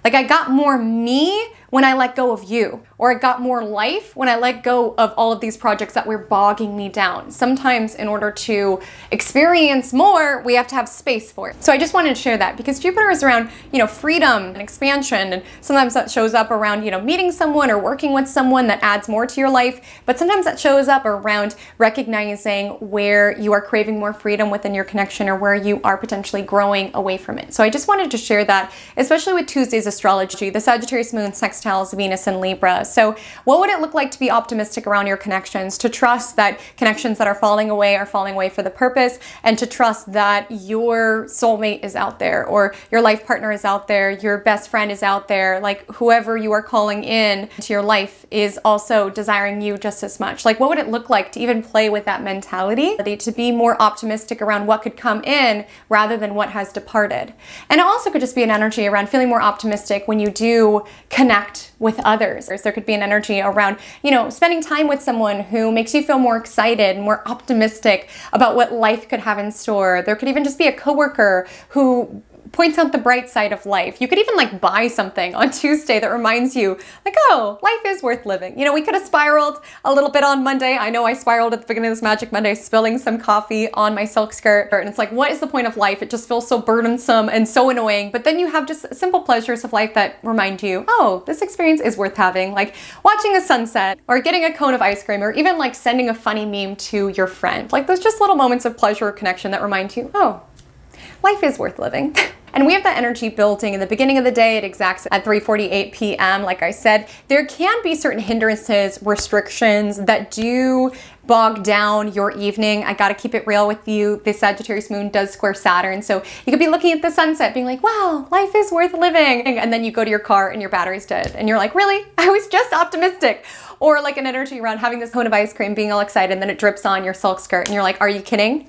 Like, I got more me when I let go of you, or I got more life when I let go of all of these projects that were bogging me down. Sometimes in order to experience more, we have to have space for it. So I just wanted to share that because Jupiter is around, freedom and expansion, and sometimes that shows up around, meeting someone or working with someone that adds more to your life, but sometimes that shows up around recognizing where you are craving more freedom within your connection or where you are potentially growing away from it. So I just wanted to share that, especially with Tuesday's astrology, the Sagittarius moon sextiles Venus and Libra. So what would it look like to be optimistic around your connections, to trust that connections that are falling away for the purpose, and to trust that your soulmate is out there, or your life partner is out there, your best friend is out there, like whoever you are calling in to your life is also desiring you just as much. Like, what would it look like to even play with that mentality, to be more optimistic around what could come in rather than what has departed? And it also could just be an energy around feeling more optimistic when you do connect with others. There could be an energy around, spending time with someone who makes you feel more excited, more optimistic about what life could have in store. There could even just be a coworker who points out the bright side of life. You could even buy something on Tuesday that reminds you oh, life is worth living. We could have spiraled a little bit on Monday. I know I spiraled at the beginning of this Magic Monday, spilling some coffee on my silk skirt. And it's like, what is the point of life? It just feels so burdensome and so annoying. But then you have just simple pleasures of life that remind you, oh, this experience is worth having. Like watching a sunset, or getting a cone of ice cream, or even sending a funny meme to your friend. Those just little moments of pleasure or connection that remind you, oh, life is worth living. And we have that energy building in the beginning of the day. It exacts at 3:48 p.m. Like I said, there can be certain hindrances, restrictions that do bog down your evening. I gotta keep it real with you. The Sagittarius moon does square Saturn. So you could be looking at the sunset being like, wow, life is worth living. And then you go to your car and your battery's dead. And you're like, really? I was just optimistic. Or an energy around having this cone of ice cream, being all excited, and then it drips on your silk skirt. And you're like, are you kidding?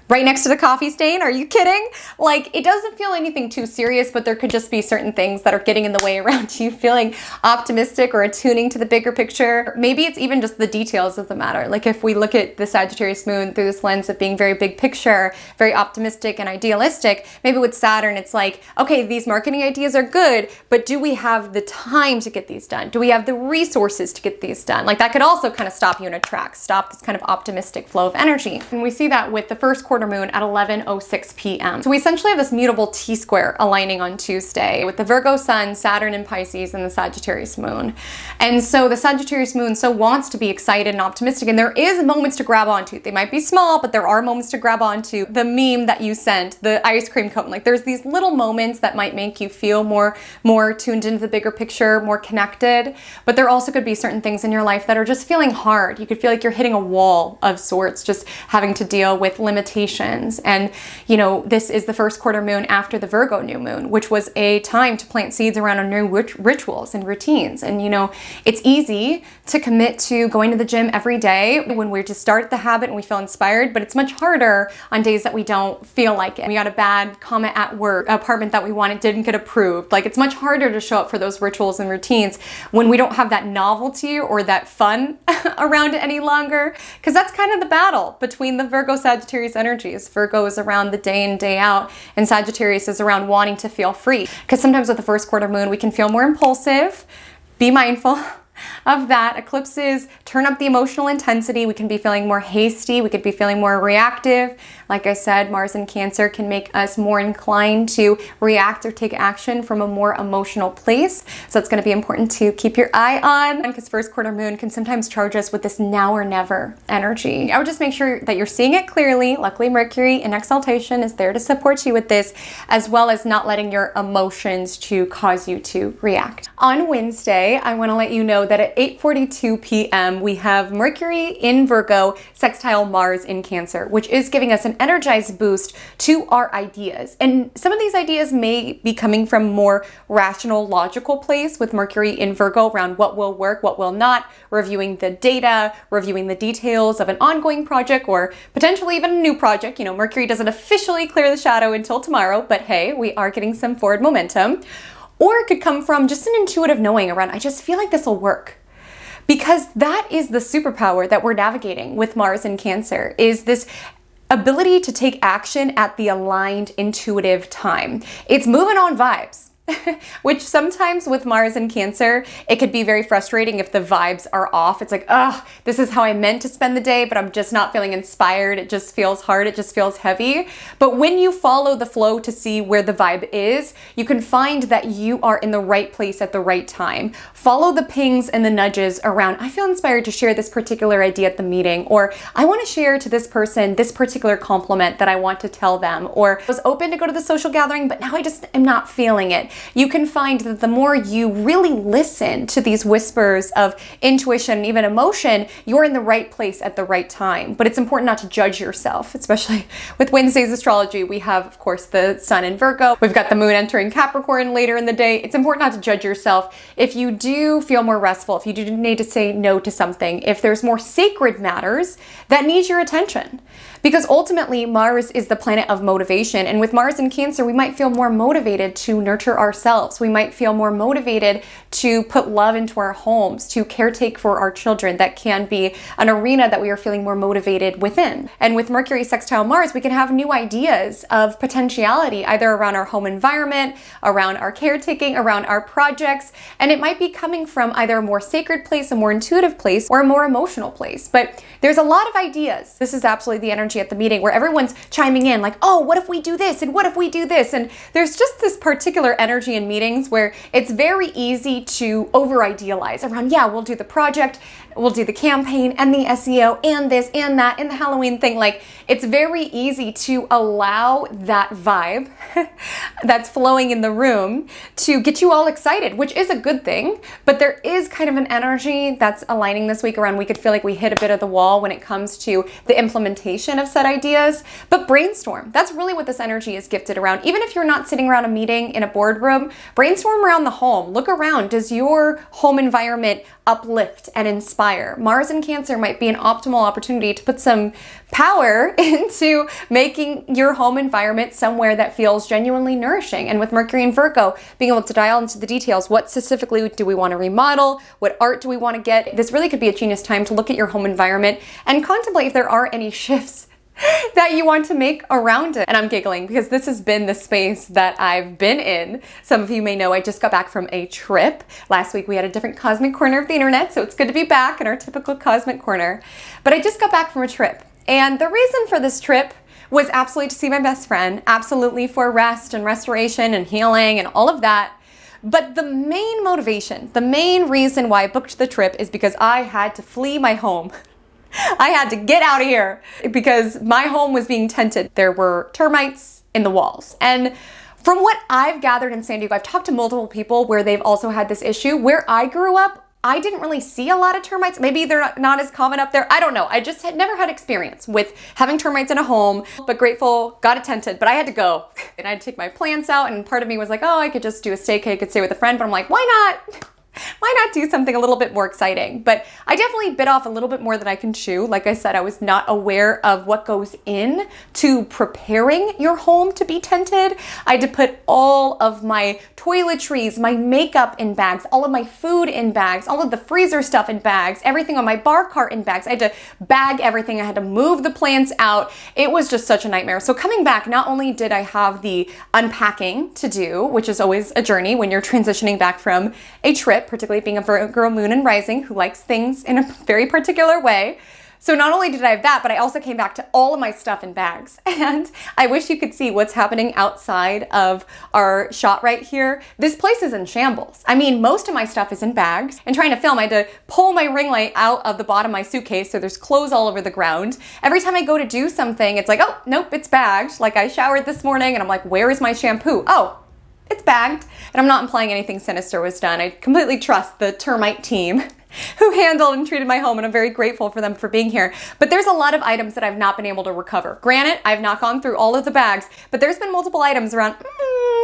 Right next to the coffee stain? Are you kidding? It doesn't feel anything too serious, but there could just be certain things that are getting in the way around you feeling optimistic or attuning to the bigger picture. Maybe it's even just the details of the matter. If we look at the Sagittarius moon through this lens of being very big picture, very optimistic and idealistic, maybe with Saturn, it's okay, these marketing ideas are good, but do we have the time to get these done? Do we have the resources to get these done? That could also kind of stop you in a track, stop this kind of optimistic flow of energy. And we see that with the first quarter moon at 11:06 p.m. So we essentially have this mutable T-square aligning on Tuesday with the Virgo sun, Saturn in Pisces, and the Sagittarius moon. And so the Sagittarius moon wants to be excited and optimistic, and there is moments to grab onto. They might be small, but there are moments to grab onto. The meme that you sent, the ice cream cone, there's these little moments that might make you feel more tuned into the bigger picture, more connected. But there also could be certain things in your life that are just feeling hard. You could feel like you're hitting a wall of sorts, just having to deal with limitations affirmations. And, you know, this is the first quarter moon after the Virgo new moon, which was a time to plant seeds around our new rituals and routines. And, you know, it's easy to commit to going to the gym every day when we just start the habit and we feel inspired, but it's much harder on days that we don't feel like it. We got a bad comment at work, apartment that we wanted didn't get approved. Like, it's much harder to show up for those rituals and routines when we don't have that novelty or that fun around it any longer, because that's kind of the battle between the Virgo Sagittarius energies. Virgo is around the day in, day out, and Sagittarius is around wanting to feel free. Because sometimes with the first quarter moon, we can feel more impulsive. Be mindful of that. Eclipses turn up the emotional intensity. We can be feeling more hasty. We could be feeling more reactive. Like I said, Mars in Cancer can make us more inclined to react or take action from a more emotional place. So it's going to be important to keep your eye on, because first quarter moon can sometimes charge us with this now or never energy. I would just make sure that you're seeing it clearly. Luckily, Mercury in exaltation is there to support you with this, as well as not letting your emotions to cause you to react. On Wednesday, I want to let you know that at 8:42 p.m. we have Mercury in Virgo sextile Mars in Cancer, which is giving us an energized boost to our ideas. And some of these ideas may be coming from more rational, logical place with Mercury in Virgo around what will work, what will not, reviewing the data, reviewing the details of an ongoing project or potentially even a new project. You know, Mercury doesn't officially clear the shadow until tomorrow, but hey, we are getting some forward momentum. Or it could come from just an intuitive knowing around, I just feel like this will work. Because that is the superpower that we're navigating with Mars in Cancer, is this ability to take action at the aligned intuitive time. It's moving on vibes. Which sometimes with Mars in Cancer, it could be very frustrating if the vibes are off. It's like, oh, this is how I meant to spend the day, but I'm just not feeling inspired. It just feels hard. It just feels heavy. But when you follow the flow to see where the vibe is, you can find that you are in the right place at the right time. Follow the pings and the nudges around, I feel inspired to share this particular idea at the meeting, or I want to share to this person this particular compliment that I want to tell them, or I was open to go to the social gathering, but now I just am not feeling it. You can find that the more you really listen to these whispers of intuition and even emotion, you're in the right place at the right time. But it's important not to judge yourself, especially with Wednesday's astrology. We have, of course, the sun in Virgo. We've got the moon entering Capricorn later in the day. It's important not to judge yourself. If you do feel more restful, if you do need to say no to something, if there's more sacred matters that need your attention. Because ultimately, Mars is the planet of motivation. And with Mars in Cancer, we might feel more motivated to nurture ourselves. We might feel more motivated to put love into our homes, to caretake for our children. That can be an arena that we are feeling more motivated within. And with Mercury sextile Mars, we can have new ideas of potentiality, either around our home environment, around our caretaking, around our projects. And it might be coming from either a more sacred place, a more intuitive place, or a more emotional place. But there's a lot of ideas. This is absolutely the energy at the meeting where everyone's chiming in like, oh, what if we do this? And what if we do this? And there's just this particular energy in meetings where it's very easy to over-idealize around, yeah, we'll do the project, we'll do the campaign and the SEO and this and that and the Halloween thing. Like, it's very easy to allow that vibe that's flowing in the room to get you all excited, which is a good thing. But there is kind of an energy that's aligning this week around, we could feel like we hit a bit of the wall when it comes to the implementation of said ideas. But brainstorm. That's really what this energy is gifted around. Even if you're not sitting around a meeting in a boardroom, brainstorm around the home. Look around. Does your home environment uplift and inspire? Mars in Cancer might be an optimal opportunity to put some power into making your home environment somewhere that feels genuinely nourishing. And with Mercury in Virgo, being able to dial into the details, what specifically do we want to remodel? What art do we want to get? This really could be a genius time to look at your home environment and contemplate if there are any shifts that you want to make around it. And I'm giggling because this has been the space that I've been in. Some of you may know I just got back from a trip. Last week we had a different cosmic corner of the internet, so it's good to be back in our typical cosmic corner. But I just got back from a trip. And the reason for this trip was absolutely to see my best friend, absolutely for rest and restoration and healing and all of that. But the main motivation, the main reason why I booked the trip is because I had to flee my home. I had to get out of here because my home was being tented. There were termites in the walls. And from what I've gathered in San Diego, I've talked to multiple people where they've also had this issue. Where I grew up, I didn't really see a lot of termites. Maybe they're not as common up there. I don't know. I just had never had experience with having termites in a home, but grateful, got it tented, but I had to go. And I had to take my plants out, and part of me was like, oh, I could just do a staycay, I could stay with a friend, but I'm like, why not? Why not do something a little bit more exciting? But I definitely bit off a little bit more than I can chew. Like I said, I was not aware of what goes in to preparing your home to be tented. I had to put all of my toiletries, my makeup in bags, all of my food in bags, all of the freezer stuff in bags, everything on my bar cart in bags. I had to bag everything. I had to move the plants out. It was just such a nightmare. So coming back, not only did I have the unpacking to do, which is always a journey when you're transitioning back from a trip, particularly being a Virgo moon and rising who likes things in a very particular way. So not only did I have that, but I also came back to all of my stuff in bags. And I wish you could see what's happening outside of our shot right here. This place is in shambles. I mean, most of my stuff is in bags. And trying to film, I had to pull my ring light out of the bottom of my suitcase, so there's clothes all over the ground. Every time I go to do something, it's like, oh, nope, it's bagged. Like I showered this morning and I'm like, where is my shampoo? Oh, it's bagged. And I'm not implying anything sinister was done. I completely trust the termite team who handled and treated my home, and I'm very grateful for them for being here. But there's a lot of items that I've not been able to recover. Granted, I've not gone through all of the bags, but there's been multiple items around.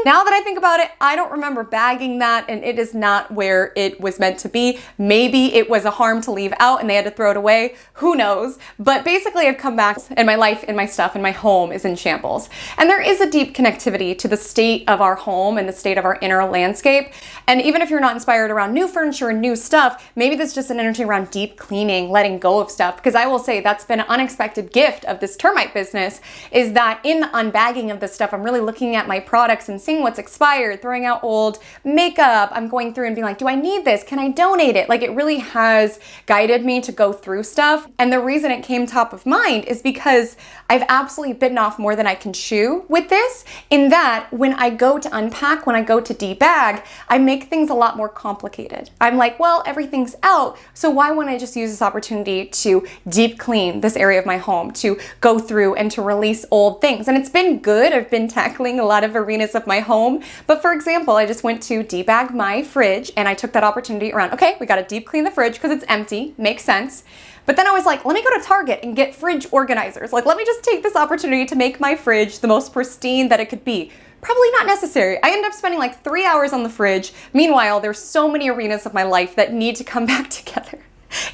Now that I think about it, I don't remember bagging that, and it is not where it was meant to be. Maybe it was a harm to leave out and they had to throw it away. Who knows? But basically I've come back and my life and my stuff and my home is in shambles. And there is a deep connectivity to the state of our home and the state of our inner landscape. And even if you're not inspired around new furniture and new stuff, maybe there's just an energy around deep cleaning, letting go of stuff. Because I will say that's been an unexpected gift of this termite business, is that in the unbagging of this stuff, I'm really looking at my products and seeing what's expired, throwing out old makeup. I'm going through and being like, do I need this? Can I donate it? Like, it really has guided me to go through stuff. And the reason it came top of mind is because I've absolutely bitten off more than I can chew with this, in that when I go to unpack, when I go to debag, I make things a lot more complicated. I'm like, well, everything's out, so why wouldn't I just use this opportunity to deep clean this area of my home, to go through and to release old things? And it's been good. I've been tackling a lot of arenas of my home. But for example, I just went to debag my fridge and I took that opportunity around, okay, we got to deep clean the fridge because it's empty, makes sense. But then I was like, let me go to Target and get fridge organizers. Like, let me just take this opportunity to make my fridge the most pristine that it could be. Probably not necessary. I ended up spending like 3 hours on the fridge. Meanwhile, there's so many arenas of my life that need to come back together.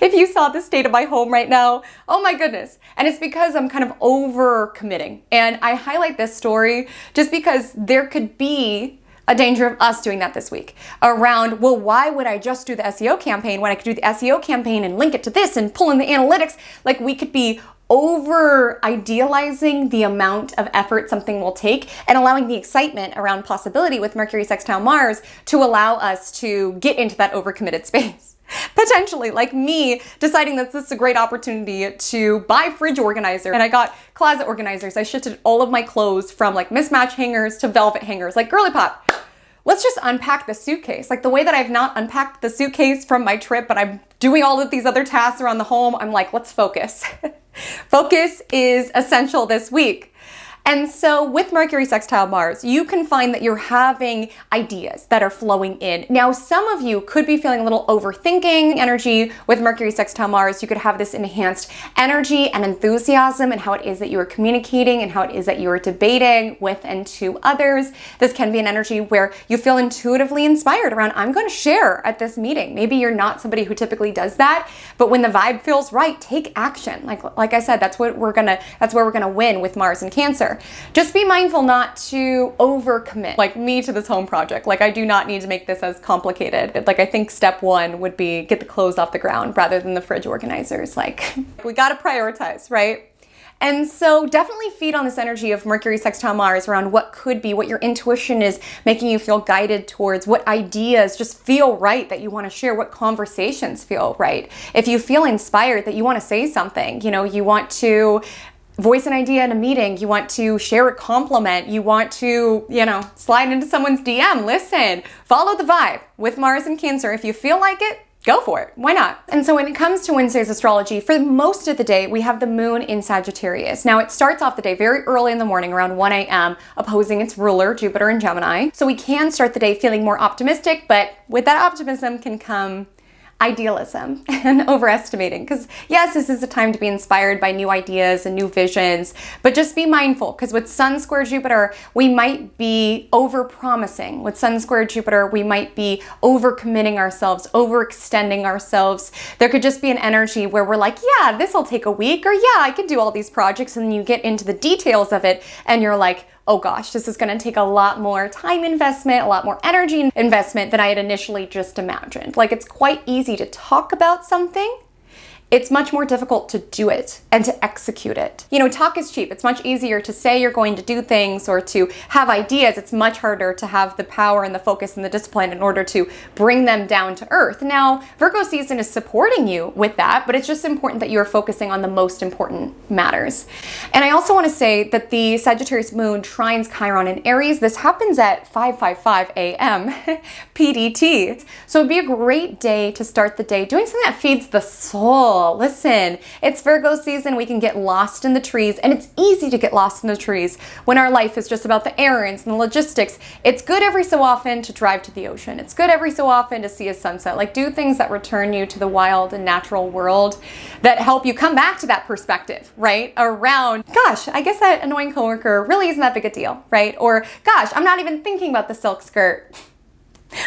If you saw the state of my home right now, oh my goodness. And it's because I'm kind of over committing. And I highlight this story just because there could be a danger of us doing that this week around, well, why would I just do the SEO campaign when I could do the SEO campaign and link it to this and pull in the analytics? Like, we could be over idealizing the amount of effort something will take and allowing the excitement around possibility with Mercury sextile Mars to allow us to get into that overcommitted space. Potentially, like me deciding that this is a great opportunity to buy fridge organizer, and I got closet organizers. I shifted all of my clothes from like mismatch hangers to velvet hangers, like girly pop. Let's just unpack the suitcase. Like, the way that I've not unpacked the suitcase from my trip, but I'm doing all of these other tasks around the home, I'm like, let's focus. Focus is essential this week. And so with Mercury sextile Mars, you can find that you're having ideas that are flowing in. Now, some of you could be feeling a little overthinking energy with Mercury sextile Mars. You could have this enhanced energy and enthusiasm and how it is that you are communicating and how it is that you are debating with and to others. This can be an energy where you feel intuitively inspired around, I'm going to share at this meeting. Maybe you're not somebody who typically does that, but when the vibe feels right, take action. Like I said, that's where we're gonna win with Mars and Cancer. Just be mindful not to overcommit, like me, to this home project. Like, I do not need to make this as complicated. Like, I think step one would be get the clothes off the ground rather than the fridge organizers. Like, we got to prioritize, right? And so definitely feed on this energy of Mercury sextile Mars around what could be, what your intuition is making you feel guided towards, what ideas just feel right that you want to share, what conversations feel right. If you feel inspired that you want to say something, you want to voice an idea in a meeting, you want to share a compliment, you want to, slide into someone's DM, listen, follow the vibe with Mars and Cancer. If you feel like it, go for it. Why not? And so when it comes to Wednesday's astrology, for most of the day, we have the moon in Sagittarius. Now, it starts off the day very early in the morning, around 1 a.m., opposing its ruler, Jupiter in Gemini. So we can start the day feeling more optimistic, but with that optimism can come idealism and overestimating. Because yes, this is a time to be inspired by new ideas and new visions, but just be mindful, because with Sun square Jupiter, we might be over-promising. With Sun square Jupiter, we might be over-committing ourselves, overextending ourselves. There could just be an energy where we're like, yeah, this will take a week, or yeah, I could do all these projects, and then you get into the details of it and you're like, oh gosh, this is going to take a lot more time investment, a lot more energy investment than I had initially just imagined. Like, it's quite easy to talk about something. It's much more difficult to do it and to execute it. You know, talk is cheap. It's much easier to say you're going to do things or to have ideas. It's much harder to have the power and the focus and the discipline in order to bring them down to earth. Now, Virgo season is supporting you with that, but it's just important that you're focusing on the most important matters. And I also want to say that the Sagittarius moon trines Chiron in Aries. This happens at 5:55 a.m. PDT. So it'd be a great day to start the day doing something that feeds the soul. Listen, it's Virgo season. We can get lost in the trees, and it's easy to get lost in the trees when our life is just about the errands and the logistics. It's good every so often to drive to the ocean. It's good every so often to see a sunset. Like, do things that return you to the wild and natural world, that help you come back to that perspective, right? Around, gosh, I guess that annoying coworker really isn't that big a deal, right? Or, gosh, I'm not even thinking about the silk skirt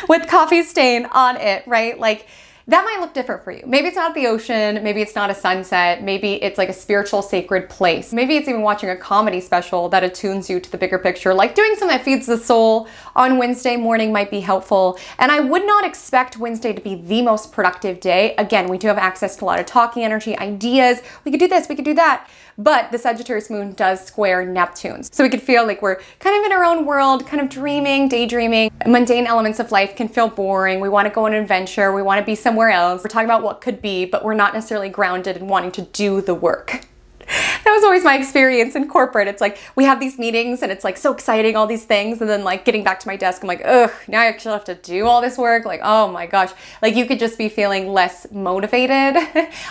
with coffee stain on it, right? Like, that might look different for you. Maybe it's not the ocean, maybe it's not a sunset, maybe it's like a spiritual sacred place. Maybe it's even watching a comedy special that attunes you to the bigger picture. Like, doing something that feeds the soul on Wednesday morning might be helpful. And I would not expect Wednesday to be the most productive day. Again, we do have access to a lot of talking energy, ideas. We could do this, we could do that. But the Sagittarius moon does square Neptune. So we could feel like we're kind of in our own world, kind of dreaming, daydreaming. Mundane elements of life can feel boring. We want to go on an adventure. We want to be somewhere else. We're talking about what could be, but we're not necessarily grounded in wanting to do the work. That was always my experience in corporate. It's like, we have these meetings and it's like so exciting, all these things. And then like getting back to my desk, I'm like, ugh, now I actually have to do all this work. Like, oh my gosh. Like, you could just be feeling less motivated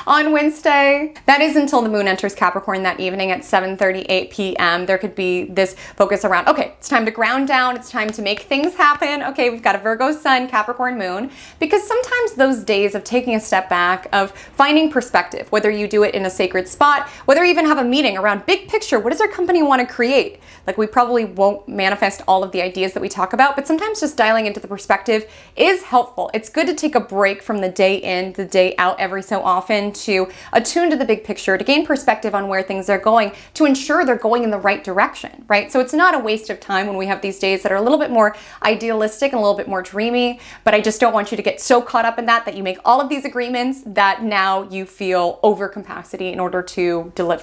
on Wednesday. That is until the moon enters Capricorn that evening at 7:38 p.m. There could be this focus around, okay, it's time to ground down. It's time to make things happen. Okay, we've got a Virgo sun, Capricorn moon, because sometimes those days of taking a step back, of finding perspective, whether you do it in a sacred spot, whether you even have a meeting around big picture, what does our company want to create? Like, we probably won't manifest all of the ideas that we talk about, but sometimes just dialing into the perspective is helpful. It's good to take a break from the day in, the day out every so often, to attune to the big picture, to gain perspective on where things are going, to ensure they're going in the right direction, right? So it's not a waste of time when we have these days that are a little bit more idealistic and a little bit more dreamy, but I just don't want you to get so caught up in that you make all of these agreements that now you feel over capacity in order to deliver.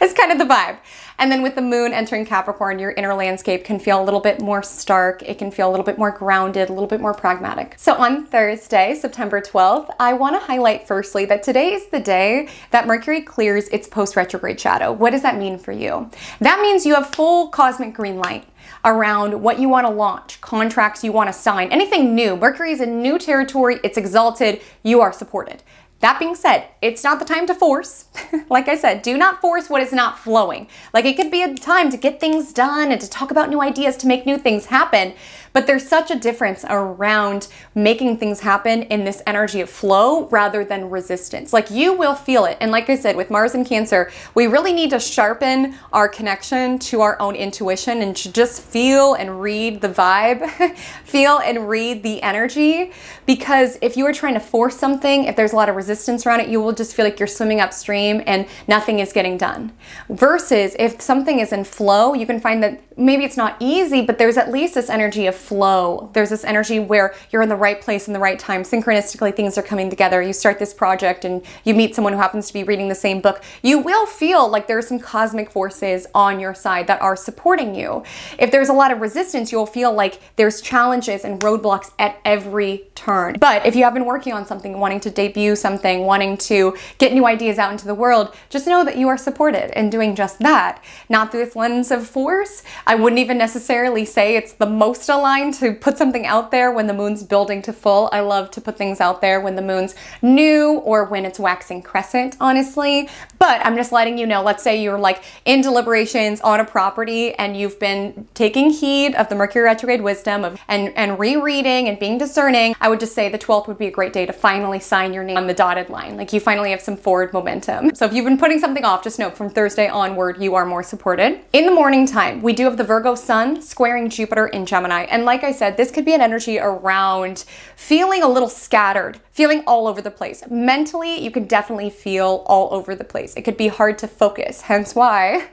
It's kind of the vibe. And then with the moon entering Capricorn, your inner landscape can feel a little bit more stark. It can feel a little bit more grounded, a little bit more pragmatic. So on Thursday, September 12th, I want to highlight firstly that today is the day that Mercury clears its post-retrograde shadow. What does that mean for you? That means you have full cosmic green light around what you want to launch, contracts you want to sign, anything new. Mercury is in new territory. It's exalted. You are supported. That being said, it's not the time to force. Like I said, do not force what is not flowing. Like, it could be a time to get things done and to talk about new ideas, to make new things happen. But there's such a difference around making things happen in this energy of flow rather than resistance. Like, you will feel it. And like I said, with Mars and Cancer, we really need to sharpen our connection to our own intuition and to just feel and read the vibe, feel and read the energy. Because if you are trying to force something, if there's a lot of resistance around it, you will just feel like you're swimming upstream and nothing is getting done. Versus if something is in flow, you can find that maybe it's not easy, but there's at least this energy of flow. There's this energy where you're in the right place in the right time. Synchronistically, things are coming together. You start this project and you meet someone who happens to be reading the same book. You will feel like there's some cosmic forces on your side that are supporting you. If there's a lot of resistance, you'll feel like there's challenges and roadblocks at every turn. But if you have been working on something, wanting to debut something, wanting to get new ideas out into the world, just know that you are supported in doing just that. Not through this lens of force. I wouldn't even necessarily say it's the most aligned mine to put something out there when the moon's building to full. I love to put things out there when the moon's new or when it's waxing crescent, honestly. But I'm just letting you know, let's say you're like in deliberations on a property and you've been taking heed of the Mercury retrograde wisdom of and rereading and being discerning. I would just say the 12th would be a great day to finally sign your name on the dotted line. Like you finally have some forward momentum. So if you've been putting something off, just know from Thursday onward, you are more supported. In the morning time, we do have the Virgo sun squaring Jupiter in Gemini. And like I said, this could be an energy around feeling a little scattered, feeling all over the place. Mentally, you can definitely feel all over the place. It could be hard to focus, hence why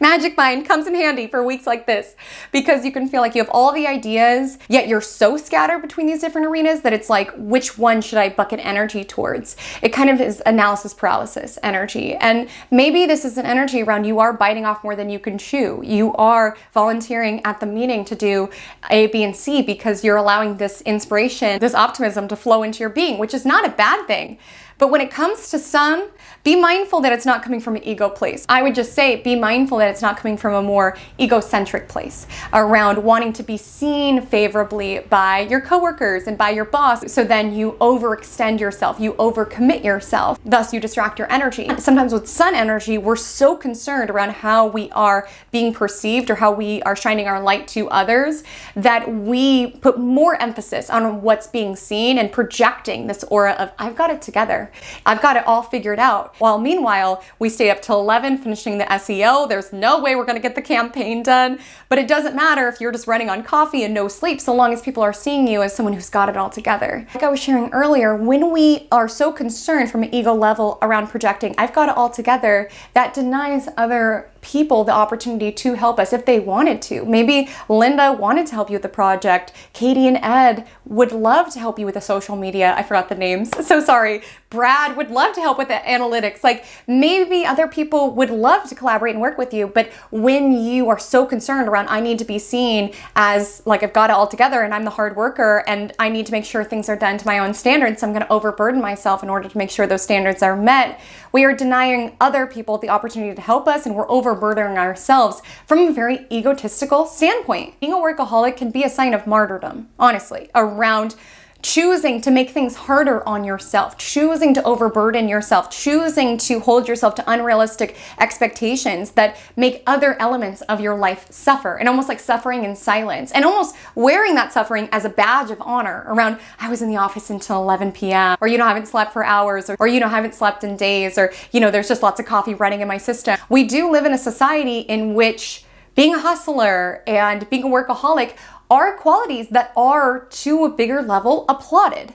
Magic Mind comes in handy for weeks like this, because you can feel like you have all the ideas, yet you're so scattered between these different arenas that it's like, which one should I bucket energy towards? It kind of is analysis paralysis energy. And maybe this is an energy around you are biting off more than you can chew. You are volunteering at the meeting to do A, B, and C because you're allowing this inspiration, this optimism to flow into your being, which is not a bad thing. But when it comes to sun, be mindful that it's not coming from an ego place. I would just say be mindful that it's not coming from a more egocentric place around wanting to be seen favorably by your coworkers and by your boss. So then you overextend yourself, you overcommit yourself, thus you distract your energy. Sometimes with sun energy, we're so concerned around how we are being perceived or how we are shining our light to others that we put more emphasis on what's being seen and projecting this aura of I've got it together. I've got it all figured out. While meanwhile, we stayed up till 11 finishing the SEO. There's no way we're going to get the campaign done, but it doesn't matter if you're just running on coffee and no sleep, so long as people are seeing you as someone who's got it all together. Like I was sharing earlier, when we are so concerned from an ego level around projecting, I've got it all together, that denies other people the opportunity to help us if they wanted to. Maybe Linda wanted to help you with the project. Katie and Ed would love to help you with the social media. I forgot the names. So sorry. Brad would love to help with the analytics. Like maybe other people would love to collaborate and work with you, but when you are so concerned around I need to be seen as like I've got it all together and I'm the hard worker and I need to make sure things are done to my own standards, so I'm going to overburden myself in order to make sure those standards are met, we are denying other people the opportunity to help us, and we're overburdening ourselves from a very egotistical standpoint. Being a workaholic can be a sign of martyrdom, honestly, around choosing to make things harder on yourself, choosing to overburden yourself, choosing to hold yourself to unrealistic expectations that make other elements of your life suffer, and almost like suffering in silence, and almost wearing that suffering as a badge of honor around, I was in the office until 11 p.m., or, I haven't slept for hours, or, I haven't slept in days, or, there's just lots of coffee running in my system. We do live in a society in which being a hustler and being a workaholic are qualities that are to a bigger level applauded.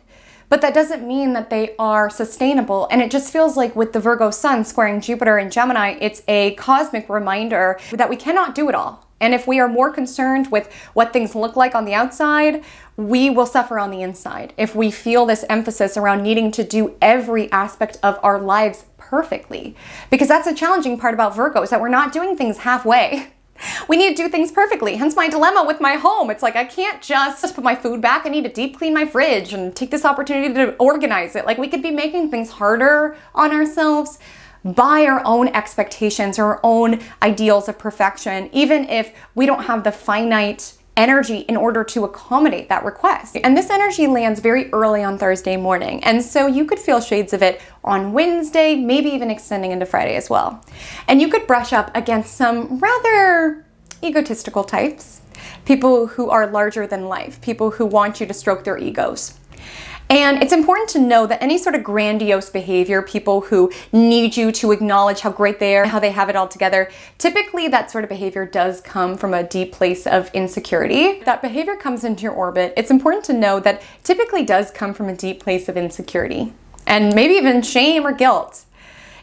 But that doesn't mean that they are sustainable. And it just feels like with the Virgo sun squaring Jupiter in Gemini, it's a cosmic reminder that we cannot do it all. And if we are more concerned with what things look like on the outside, we will suffer on the inside. If we feel this emphasis around needing to do every aspect of our lives perfectly, because that's a challenging part about Virgo, is that we're not doing things halfway. We need to do things perfectly. Hence my dilemma with my home. It's like, I can't just put my food back. I need to deep clean my fridge and take this opportunity to organize it. Like we could be making things harder on ourselves by our own expectations or our own ideals of perfection, even if we don't have the finite energy in order to accommodate that request. And this energy lands very early on Thursday morning. And so you could feel shades of it on Wednesday, maybe even extending into Friday as well. And you could brush up against some rather egotistical types, people who are larger than life, people who want you to stroke their egos. And it's important to know that any sort of grandiose behavior, people who need you to acknowledge how great they are, how they have it all together, typically that sort of behavior does come from a deep place of insecurity. That behavior comes into your orbit. It's important to know that typically does come from a deep place of insecurity and maybe even shame or guilt.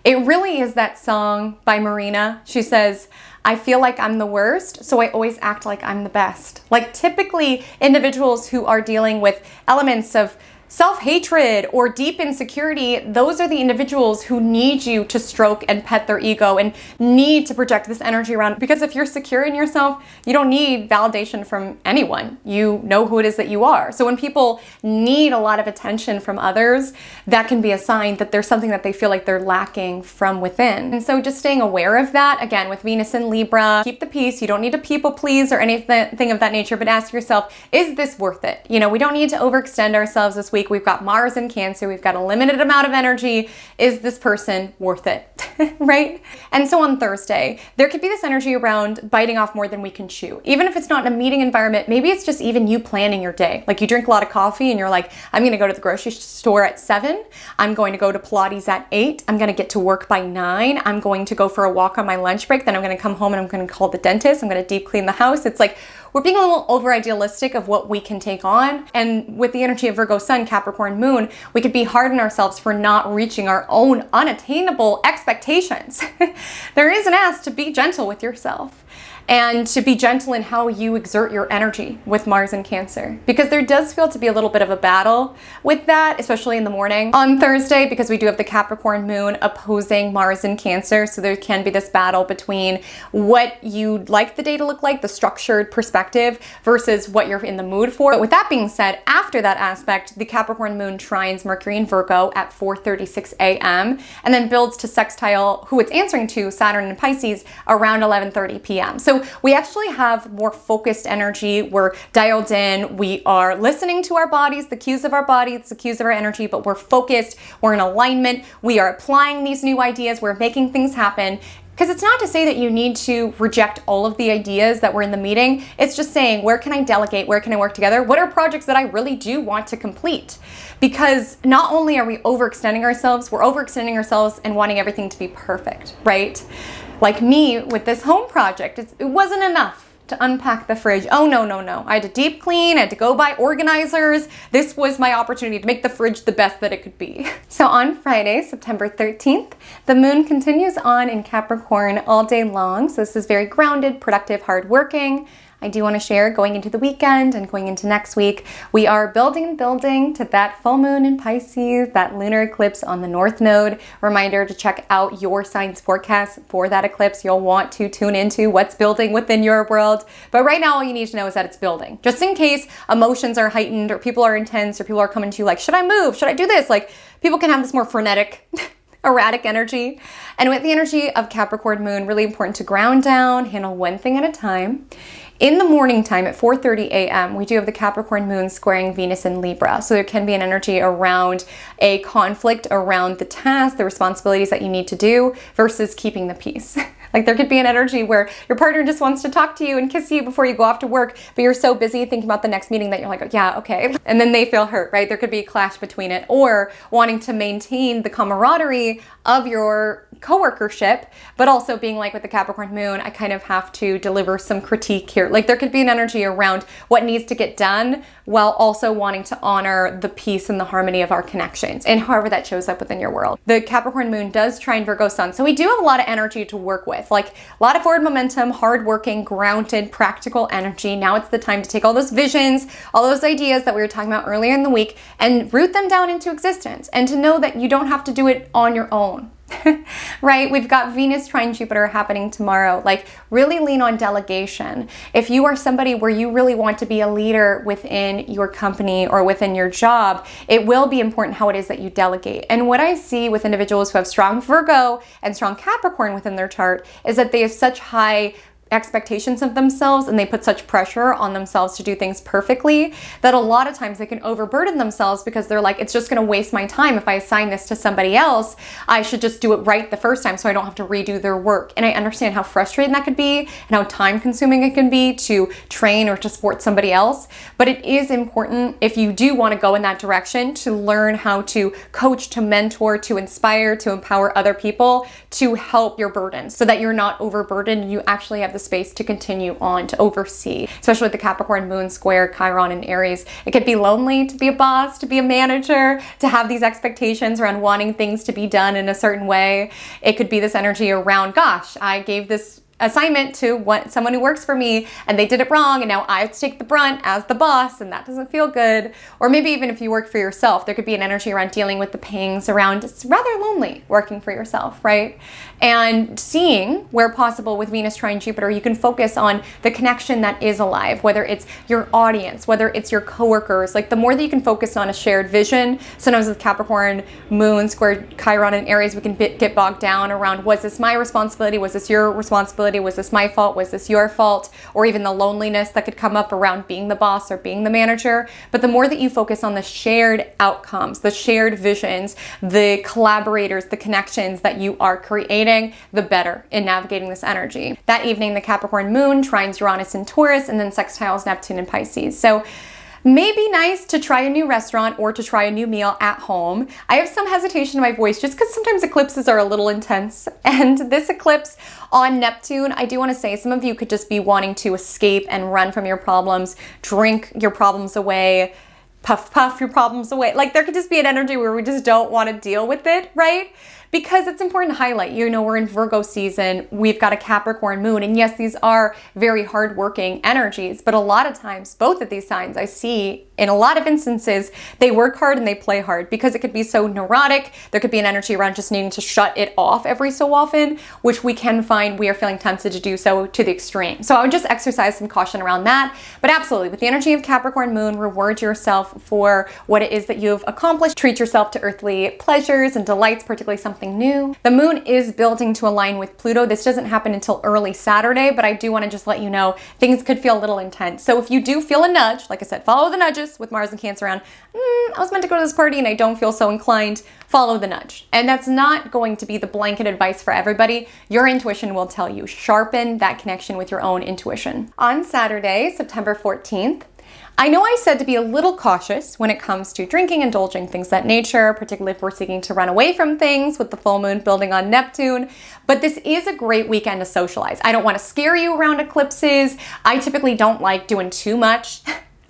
It really is that song by Marina. She says, I feel like I'm the worst, so I always act like I'm the best. Like typically individuals who are dealing with elements of self-hatred or deep insecurity, those are the individuals who need you to stroke and pet their ego and need to project this energy around. Because if you're secure in yourself, you don't need validation from anyone. You know who it is that you are. So when people need a lot of attention from others, that can be a sign that there's something that they feel like they're lacking from within. And so just staying aware of that, again, with Venus in Libra, keep the peace. You don't need to people please or anything of that nature, but ask yourself, is this worth it? You know, we don't need to overextend ourselves this week. We've got Mars in Cancer. We've got a limited amount of energy. Is this person worth it? Right? And so on Thursday, there could be this energy around biting off more than we can chew. Even if it's not in a meeting environment, maybe it's just even you planning your day. Like you drink a lot of coffee and you're like, I'm going to go to the grocery store at 7. I'm going to go to Pilates at 8. I'm going to get to work by 9. I'm going to go for a walk on my lunch break. Then I'm going to come home and I'm going to call the dentist. I'm going to deep clean the house. It's like, we're being a little over idealistic of what we can take on. And with the energy of Virgo Sun, Capricorn Moon, we could be hard on ourselves for not reaching our own unattainable expectations. There is an ask to be gentle with yourself and to be gentle in how you exert your energy with Mars in Cancer, because there does feel to be a little bit of a battle with that, especially in the morning on Thursday, because we do have the Capricorn Moon opposing Mars in Cancer. So there can be this battle between what you'd like the day to look like, the structured perspective, versus what you're in the mood for. But with that being said, after that aspect, the Capricorn Moon trines Mercury in Virgo at 4:36 a.m. and then builds to sextile, who it's answering to, Saturn in Pisces, around 11:30 p.m. So we actually have more focused energy. We're dialed in. We are listening to our bodies, the cues of our bodies, the cues of our energy, but we're focused. We're in alignment. We are applying these new ideas. We're making things happen. Because it's not to say that you need to reject all of the ideas that were in the meeting. It's just saying, where can I delegate? Where can I work together? What are projects that I really do want to complete? Because not only are we overextending ourselves, we're overextending ourselves and wanting everything to be perfect, right? Like me with this home project, it wasn't enough to unpack the fridge. Oh, no. I had to deep clean, I had to go buy organizers. This was my opportunity to make the fridge the best that it could be. So on Friday, September 13th, the moon continues on in Capricorn all day long. So this is very grounded, productive, hardworking. I do want to share, going into the weekend and going into next week, we are building to that full moon in Pisces, that lunar eclipse on the North Node. Reminder to check out your sign's forecast for that eclipse. You'll want to tune into what's building within your world. But right now, all you need to know is that it's building. Just in case emotions are heightened or people are intense or people are coming to you like, should I move? Should I do this? Like, people can have this more frenetic erratic energy. And with the energy of Capricorn Moon, really important to ground down, handle one thing at a time. In the morning time at 4:30 a.m., we do have the Capricorn Moon squaring Venus in Libra. So there can be an energy around a conflict around the tasks, the responsibilities that you need to do versus keeping the peace. Like there could be an energy where your partner just wants to talk to you and kiss you before you go off to work, but you're so busy thinking about the next meeting that you're like, oh, yeah, okay. And then they feel hurt, right? There could be a clash between it, or wanting to maintain the camaraderie of your coworkership, but also being like with the Capricorn Moon, I kind of have to deliver some critique here. Like there could be an energy around what needs to get done while also wanting to honor the peace and the harmony of our connections, and however that shows up within your world. The Capricorn Moon does trine Virgo Sun, so we do have a lot of energy to work with, like a lot of forward momentum, hardworking, grounded, practical energy. Now it's the time to take all those visions, all those ideas that we were talking about earlier in the week, and root them down into existence, and to know that you don't have to do it on your own. Right? We've got Venus trine Jupiter happening tomorrow. Like really lean on delegation. If you are somebody where you really want to be a leader within your company or within your job, it will be important how it is that you delegate. And what I see with individuals who have strong Virgo and strong Capricorn within their chart is that they have such high expectations of themselves and they put such pressure on themselves to do things perfectly that a lot of times they can overburden themselves because they're like, it's just going to waste my time if I assign this to somebody else. I should just do it right the first time so I don't have to redo their work. And I understand how frustrating that could be and how time consuming it can be to train or to support somebody else. But it is important, if you do want to go in that direction, to learn how to coach, to mentor, to inspire, to empower other people to help your burdens so that you're not overburdened and you actually have the space to continue on to oversee, especially with the Capricorn Moon square Chiron in Aries. It could be lonely to be a boss, to be a manager, to have these expectations around wanting things to be done in a certain way. It could be this energy around, gosh, I gave this assignment to someone who works for me and they did it wrong and now I have to take the brunt as the boss and that doesn't feel good. Or maybe even if you work for yourself, there could be an energy around dealing with the pangs around it's rather lonely working for yourself, right? And seeing where possible with Venus trine Jupiter, you can focus on the connection that is alive, whether it's your audience, whether it's your coworkers. Like the more that you can focus on a shared vision, sometimes with Capricorn, Moon, square Chiron and Aries, we can get bogged down around, was this my responsibility? Was this your responsibility? Was this my fault? Was this your fault? Or even the loneliness that could come up around being the boss or being the manager. But the more that you focus on the shared outcomes, the shared visions, the collaborators, the connections that you are creating, the better in navigating this energy. That evening, the Capricorn Moon trines Uranus in Taurus and then sextiles Neptune in Pisces. So maybe nice to try a new restaurant or to try a new meal at home. I have some hesitation in my voice just because sometimes eclipses are a little intense. And this eclipse on Neptune, I do want to say some of you could just be wanting to escape and run from your problems, drink your problems away, puff your problems away. Like there could just be an energy where we just don't want to deal with it, right? Because it's important to highlight, you know, we're in Virgo season, we've got a Capricorn moon, and yes, these are very hardworking energies, but a lot of times, both of these signs I see in a lot of instances, they work hard and they play hard because it could be so neurotic. There could be an energy around just needing to shut it off every so often, which we can find we are feeling tempted to do so to the extreme. So I would just exercise some caution around that. But absolutely, with the energy of Capricorn moon, reward yourself for what it is that you've accomplished. Treat yourself to earthly pleasures and delights, particularly something new. The moon is building to align with Pluto. This doesn't happen until early Saturday, but I do want to just let you know things could feel a little intense. So if you do feel a nudge, like I said, follow the nudges with Mars and Cancer around, I was meant to go to this party and I don't feel so inclined, follow the nudge. And that's not going to be the blanket advice for everybody. Your intuition will tell you. Sharpen that connection with your own intuition. On Saturday, September 14th, I know I said to be a little cautious when it comes to drinking, indulging, things of that nature, particularly if we're seeking to run away from things with the full moon building on Neptune, but this is a great weekend to socialize. I don't want to scare you around eclipses. I typically don't like doing too much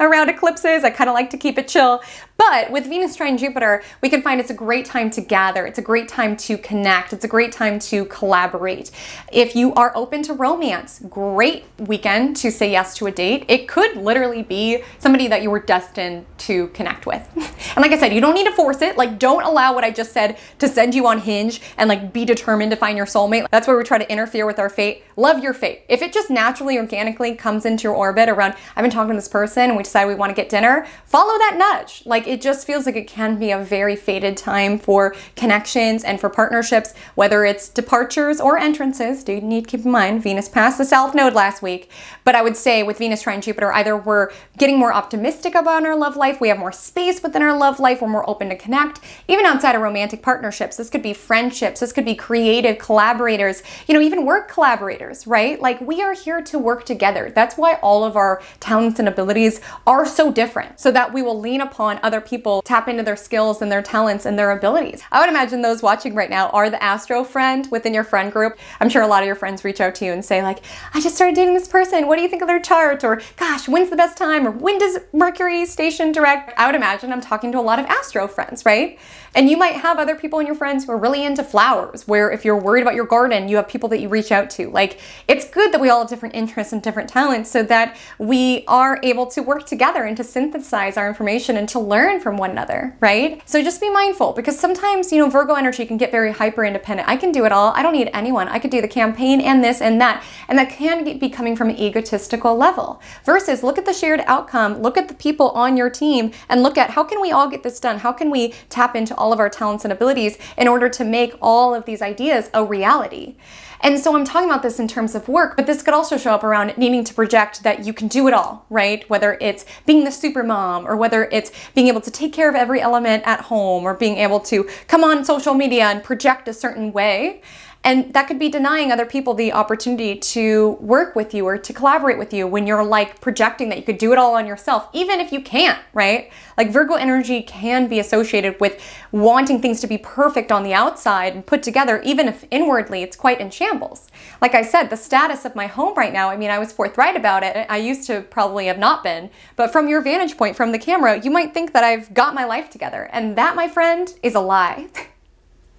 around eclipses. I kind of like to keep it chill. But with Venus trine Jupiter, we can find it's a great time to gather. It's a great time to connect. It's a great time to collaborate. If you are open to romance, great weekend to say yes to a date. It could literally be somebody that you were destined to connect with. And like I said, you don't need to force it. Like, don't allow what I just said to send you on Hinge and like be determined to find your soulmate. That's where we try to interfere with our fate. Love your fate. If it just naturally, organically comes into your orbit around, I've been talking to this person and we decide we want to get dinner, follow that nudge. Like, it just feels like it can be a very fated time for connections and for partnerships, whether it's departures or entrances. Do need to keep in mind, Venus passed the South Node last week. But I would say with Venus trine Jupiter, either we're getting more optimistic about our love life, we have more space within our love life, we're more open to connect. Even outside of romantic partnerships, this could be friendships, this could be creative collaborators, even work collaborators, right? Like, we are here to work together. That's why all of our talents and abilities are so different, so that we will lean upon other people, tap into their skills and their talents and their abilities. I would imagine those watching right now are the astro friend within your friend group. I'm sure a lot of your friends reach out to you and say like, I just started dating this person. What do you think of their chart? Or gosh, when's the best time? Or when does Mercury station direct? I would imagine I'm talking to a lot of astro friends, right? And you might have other people in your friends who are really into flowers, where if you're worried about your garden, you have people that you reach out to. Like, it's good that we all have different interests and different talents so that we are able to work together and to synthesize our information and to learn from one another, right? So just be mindful, because sometimes, Virgo energy can get very hyper independent. I can do it all. I don't need anyone. I could do the campaign and this and that. And that can be coming from an egotistical level. Versus look at the shared outcome, look at the people on your team, and look at how can we all get this done? How can we tap into all of our talents and abilities in order to make all of these ideas a reality? And so I'm talking about this in terms of work, but this could also show up around needing to project that you can do it all, right? Whether it's being the super mom, or whether it's being able to take care of every element at home, or being able to come on social media and project a certain way. And that could be denying other people the opportunity to work with you or to collaborate with you when you're like projecting that you could do it all on yourself, even if you can't, right? Like, Virgo energy can be associated with wanting things to be perfect on the outside and put together, even if inwardly it's quite in shambles. Like I said, the status of my home right now, I was forthright about it. I used to probably have not been, but from your vantage point, from the camera, you might think that I've got my life together. And that, my friend, is a lie.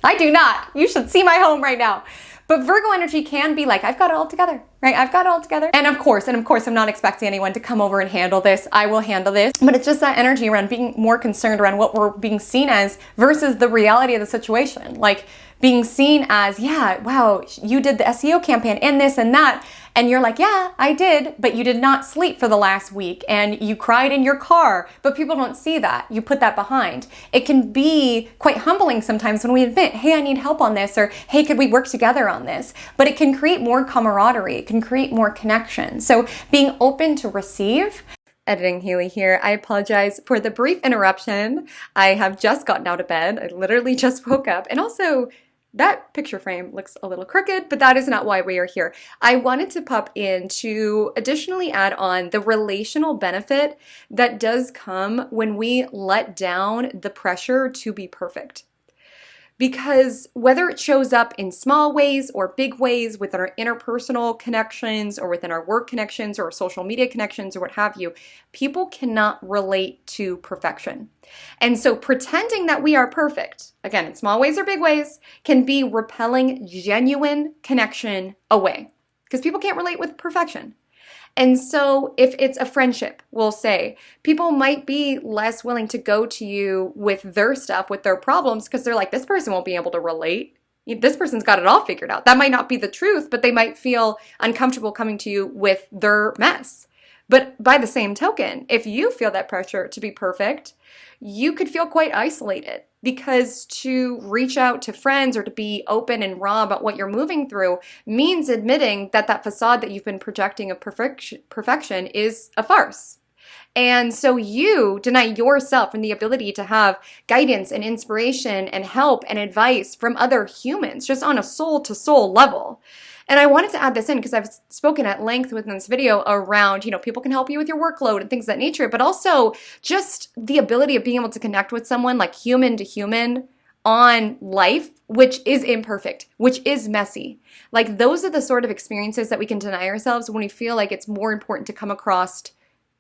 I do not. You should see my home right now. But Virgo energy can be like, I've got it all together, right? I've got it all together. And of course, I'm not expecting anyone to come over and handle this. I will handle this. But it's just that energy around being more concerned around what we're being seen as versus the reality of the situation. Like being seen as, yeah, wow, you did the SEO campaign and this and that. And you're like, yeah, I did, but you did not sleep for the last week and you cried in your car, but people don't see that. You put that behind. It can be quite humbling sometimes when we admit, hey, I need help on this, or hey, could we work together on this? But it can create more camaraderie. It can create more connection. So being open to receive. Editing Haley here. I apologize for the brief interruption. I have just gotten out of bed. I literally just woke up, and also that picture frame looks a little crooked, but that is not why we are here. I wanted to pop in to additionally add on the relational benefit that does come when we let down the pressure to be perfect. Because whether it shows up in small ways or big ways within our interpersonal connections or within our work connections or social media connections or what have you, people cannot relate to perfection. And so pretending that we are perfect, again, in small ways or big ways, can be repelling genuine connection away because people can't relate with perfection. And so if it's a friendship, we'll say, people might be less willing to go to you with their stuff, with their problems, because they're like, this person won't be able to relate. This person's got it all figured out. That might not be the truth, but they might feel uncomfortable coming to you with their mess. But by the same token, if you feel that pressure to be perfect, you could feel quite isolated because to reach out to friends or to be open and raw about what you're moving through means admitting that that facade that you've been projecting of perfection is a farce. And so you deny yourself from the ability to have guidance and inspiration and help and advice from other humans, just on a soul-to-soul level. And I wanted to add this in because I've spoken at length within this video around, people can help you with your workload and things of that nature, but also just the ability of being able to connect with someone like human to human on life, which is imperfect, which is messy. Like those are the sort of experiences that we can deny ourselves when we feel like it's more important to come across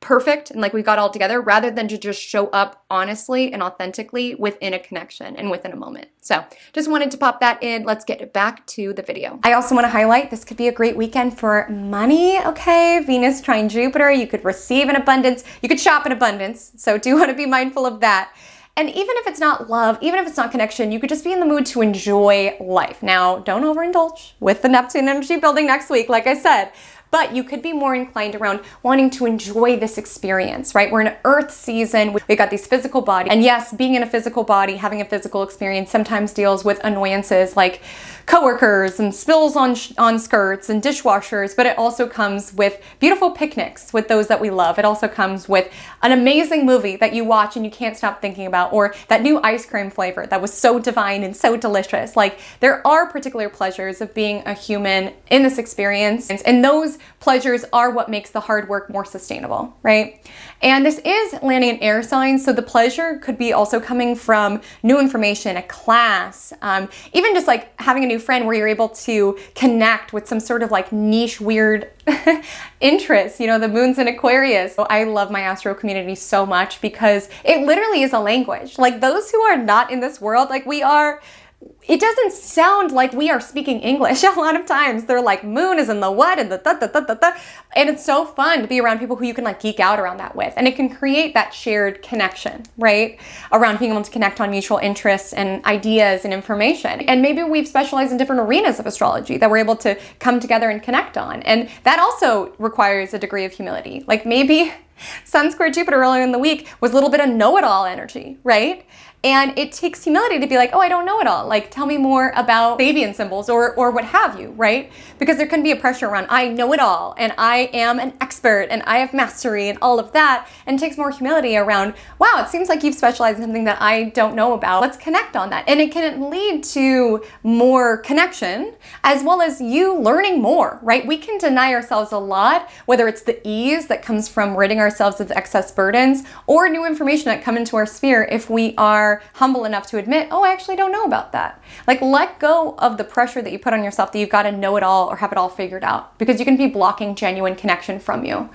perfect and like we got all together rather than to just show up honestly and authentically within a connection and within a moment. So just wanted to pop that in. Let's get back to the video. I also want to highlight this could be a great weekend for money, okay? Venus trine Jupiter, you could receive in abundance, you could shop in abundance. So do want to be mindful of that. And even if it's not love, even if it's not connection, you could just be in the mood to enjoy life. Now, don't overindulge with the Neptune energy building next week, like I said. But you could be more inclined around wanting to enjoy this experience, right? We're in an earth season. We've got these physical bodies. And yes, being in a physical body, having a physical experience sometimes deals with annoyances like coworkers and spills on skirts and dishwashers, but it also comes with beautiful picnics with those that we love. It also comes with an amazing movie that you watch and you can't stop thinking about, or that new ice cream flavor that was so divine and so delicious. Like there are particular pleasures of being a human in this experience, and those pleasures are what makes the hard work more sustainable, right? And this is landing in air signs, so the pleasure could be also coming from new information, a class, even just like having a new friend where you're able to connect with some sort of like niche, weird interest. The moon's in Aquarius. I love my astro community so much because it literally is a language. Like those who are not in this world, like we are, it doesn't sound like we are speaking English. A lot of times they're like, moon is in the what and the da. And it's so fun to be around people who you can like geek out around that with. And it can create that shared connection, right? Around being able to connect on mutual interests and ideas and information. And maybe we've specialized in different arenas of astrology that we're able to come together and connect on. And that also requires a degree of humility. Like maybe Sun square Jupiter earlier in the week was a little bit of know-it-all energy, right? And it takes humility to be like, oh, I don't know it all. Like, tell me more about Sabian symbols or what have you, right? Because there can be a pressure around, I know it all, and I am an expert, and I have mastery, and all of that. And it takes more humility around, wow, it seems like you've specialized in something that I don't know about. Let's connect on that. And it can lead to more connection, as well as you learning more, right? We can deny ourselves a lot, whether it's the ease that comes from ridding ourselves of excess burdens, or new information that come into our sphere if we are humble enough to admit, oh, I actually don't know about that. Like, let go of the pressure that you put on yourself that you've got to know it all or have it all figured out, because you can be blocking genuine connection from you.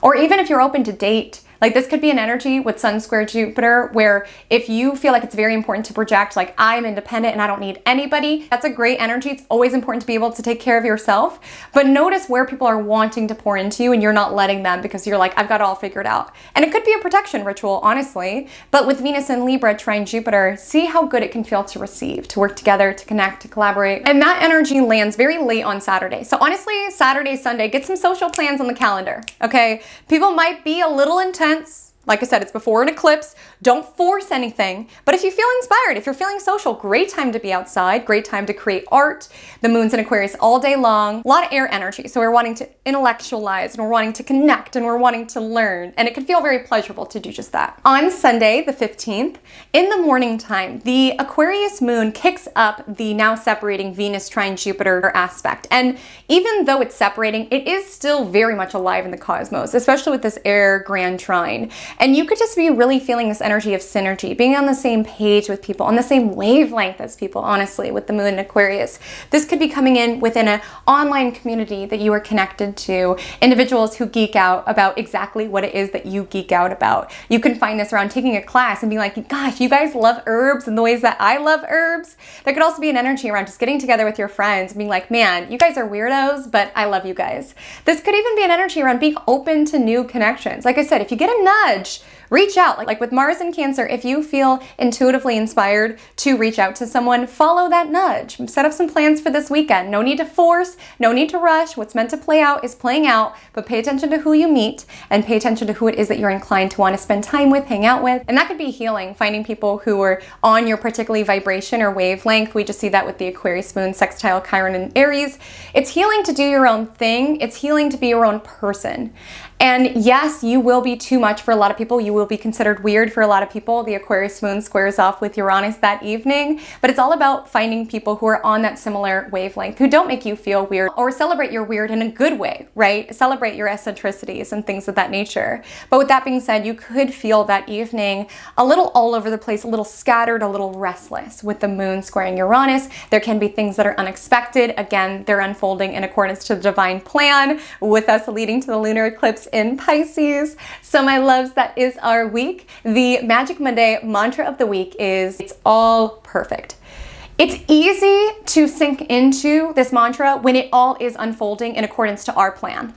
Or even if you're open to date, Like this could be an energy with Sun square Jupiter where if you feel like it's very important to project like I'm independent and I don't need anybody, that's a great energy. It's always important to be able to take care of yourself. But notice where people are wanting to pour into you and you're not letting them because you're like, I've got it all figured out. And it could be a protection ritual, honestly. But with Venus in Libra trine Jupiter, see how good it can feel to receive, to work together, to connect, to collaborate. And that energy lands very late on Saturday. So honestly, Saturday, Sunday, get some social plans on the calendar, okay? People might be a little intense. Like I said, it's before an eclipse. Don't force anything. But if you feel inspired, if you're feeling social, great time to be outside, great time to create art. The moon's in Aquarius all day long. A lot of air energy. So we're wanting to intellectualize and we're wanting to connect and we're wanting to learn. And it can feel very pleasurable to do just that. On Sunday, the 15th, in the morning time, the Aquarius moon kicks up the now separating Venus trine Jupiter aspect. And even though it's separating, it is still very much alive in the cosmos, especially with this air grand trine. And you could just be really feeling this energy of synergy, being on the same page with people, on the same wavelength as people, honestly, with the moon in Aquarius. This could be coming in within an online community that you are connected to, individuals who geek out about exactly what it is that you geek out about. You can find this around taking a class and be like, gosh, you guys love herbs in the ways that I love herbs. There could also be an energy around just getting together with your friends and being like, man, you guys are weirdos, but I love you guys. This could even be an energy around being open to new connections. Like I said, if you get a nudge, reach out. Like with Mars in Cancer, if you feel intuitively inspired to reach out to someone, follow that nudge. Set up some plans for this weekend. No need to force, no need to rush. What's meant to play out is playing out, but pay attention to who you meet and pay attention to who it is that you're inclined to want to spend time with, hang out with. And that could be healing, finding people who are on your particularly vibration or wavelength. We just see that with the Aquarius moon, sextile Chiron and Aries. It's healing to do your own thing. It's healing to be your own person. And yes, you will be too much for a lot of people. You will be considered weird for a lot of people. The Aquarius moon squares off with Uranus that evening, but it's all about finding people who are on that similar wavelength, who don't make you feel weird or celebrate your weird in a good way, right? Celebrate your eccentricities and things of that nature. But with that being said, you could feel that evening a little all over the place, a little scattered, a little restless with the moon squaring Uranus. There can be things that are unexpected. Again, they're unfolding in accordance to the divine plan with us leading to the lunar eclipse in Pisces. So my loves, that is our week. The Magic Monday mantra of the week is, it's all perfect. It's easy to sink into this mantra when it all is unfolding in accordance to our plan.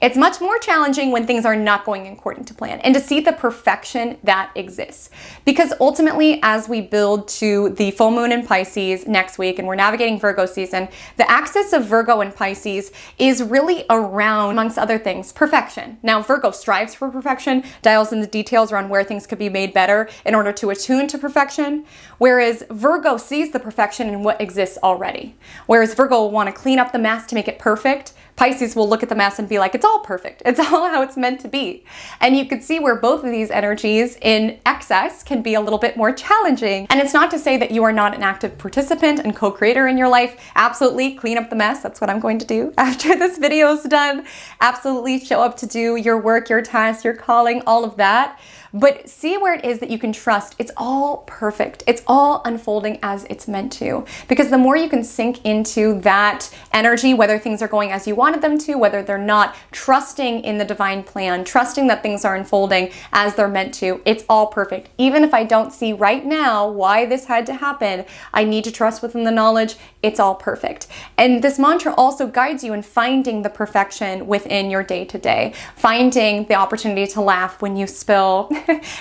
It's much more challenging when things are not going according to plan and to see the perfection that exists. Because ultimately, as we build to the full moon in Pisces next week and we're navigating Virgo season, the axis of Virgo and Pisces is really around, amongst other things, perfection. Now, Virgo strives for perfection, dials in the details around where things could be made better in order to attune to perfection, whereas Virgo sees the perfection in what exists already. Whereas Virgo will want to clean up the mess to make it perfect, Pisces will look at the mess and be like, it's all perfect. It's all how it's meant to be. And you can see where both of these energies in excess can be a little bit more challenging. And it's not to say that you are not an active participant and co-creator in your life. Absolutely clean up the mess. That's what I'm going to do after this video is done. Absolutely show up to do your work, your tasks, your calling, all of that. But see where it is that you can trust. It's all perfect. It's all unfolding as it's meant to. Because the more you can sink into that energy, whether things are going as you wanted them to, whether they're not, trusting in the divine plan, trusting that things are unfolding as they're meant to, it's all perfect. Even if I don't see right now why this had to happen, I need to trust within the knowledge it's all perfect. And this mantra also guides you in finding the perfection within your day-to-day, finding the opportunity to laugh when you spill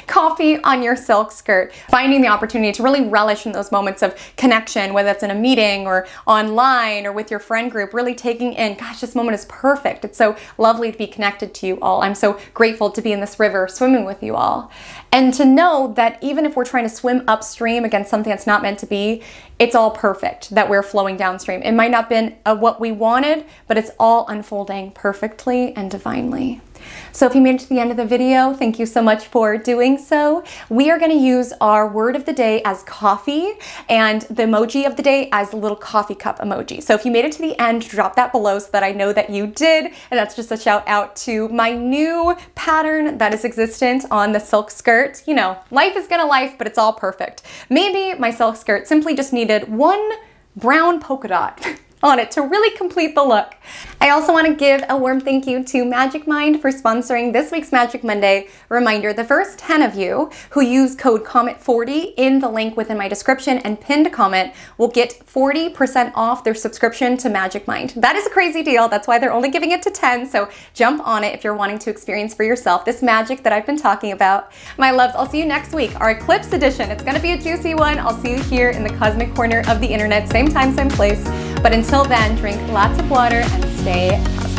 coffee on your silk skirt, finding the opportunity to really relish in those moments of connection, whether that's in a meeting or online or with your friend group, really taking in, gosh, this moment is perfect. It's so lovely to be connected to you all. I'm so grateful to be in this river swimming with you all. And to know that even if we're trying to swim upstream against something that's not meant to be, it's all perfect that we're flowing downstream. It might not have been what we wanted, but it's all unfolding perfectly and divinely. So if you made it to the end of the video, thank you so much for doing so. We are going to use our word of the day as coffee and the emoji of the day as the little coffee cup emoji. So if you made it to the end, drop that below so that I know that you did. And that's just a shout out to my new pattern that is existent on the silk skirt. You know, life is gonna life, but it's all perfect. Maybe my silk skirt simply just needed one brown polka dot on it to really complete the look. I also want to give a warm thank you to Magic Mind for sponsoring this week's Magic Monday. Reminder, the first 10 of you who use code COMET40 in the link within my description and pinned comment will get 40% off their subscription to Magic Mind. That is a crazy deal. That's why they're only giving it to 10, so jump on it if you're wanting to experience for yourself this magic that I've been talking about. My loves, I'll see you next week, our Eclipse edition. It's going to be a juicy one. I'll see you here in the cosmic corner of the internet, same time, same place. But until then, drink lots of water and stay positive.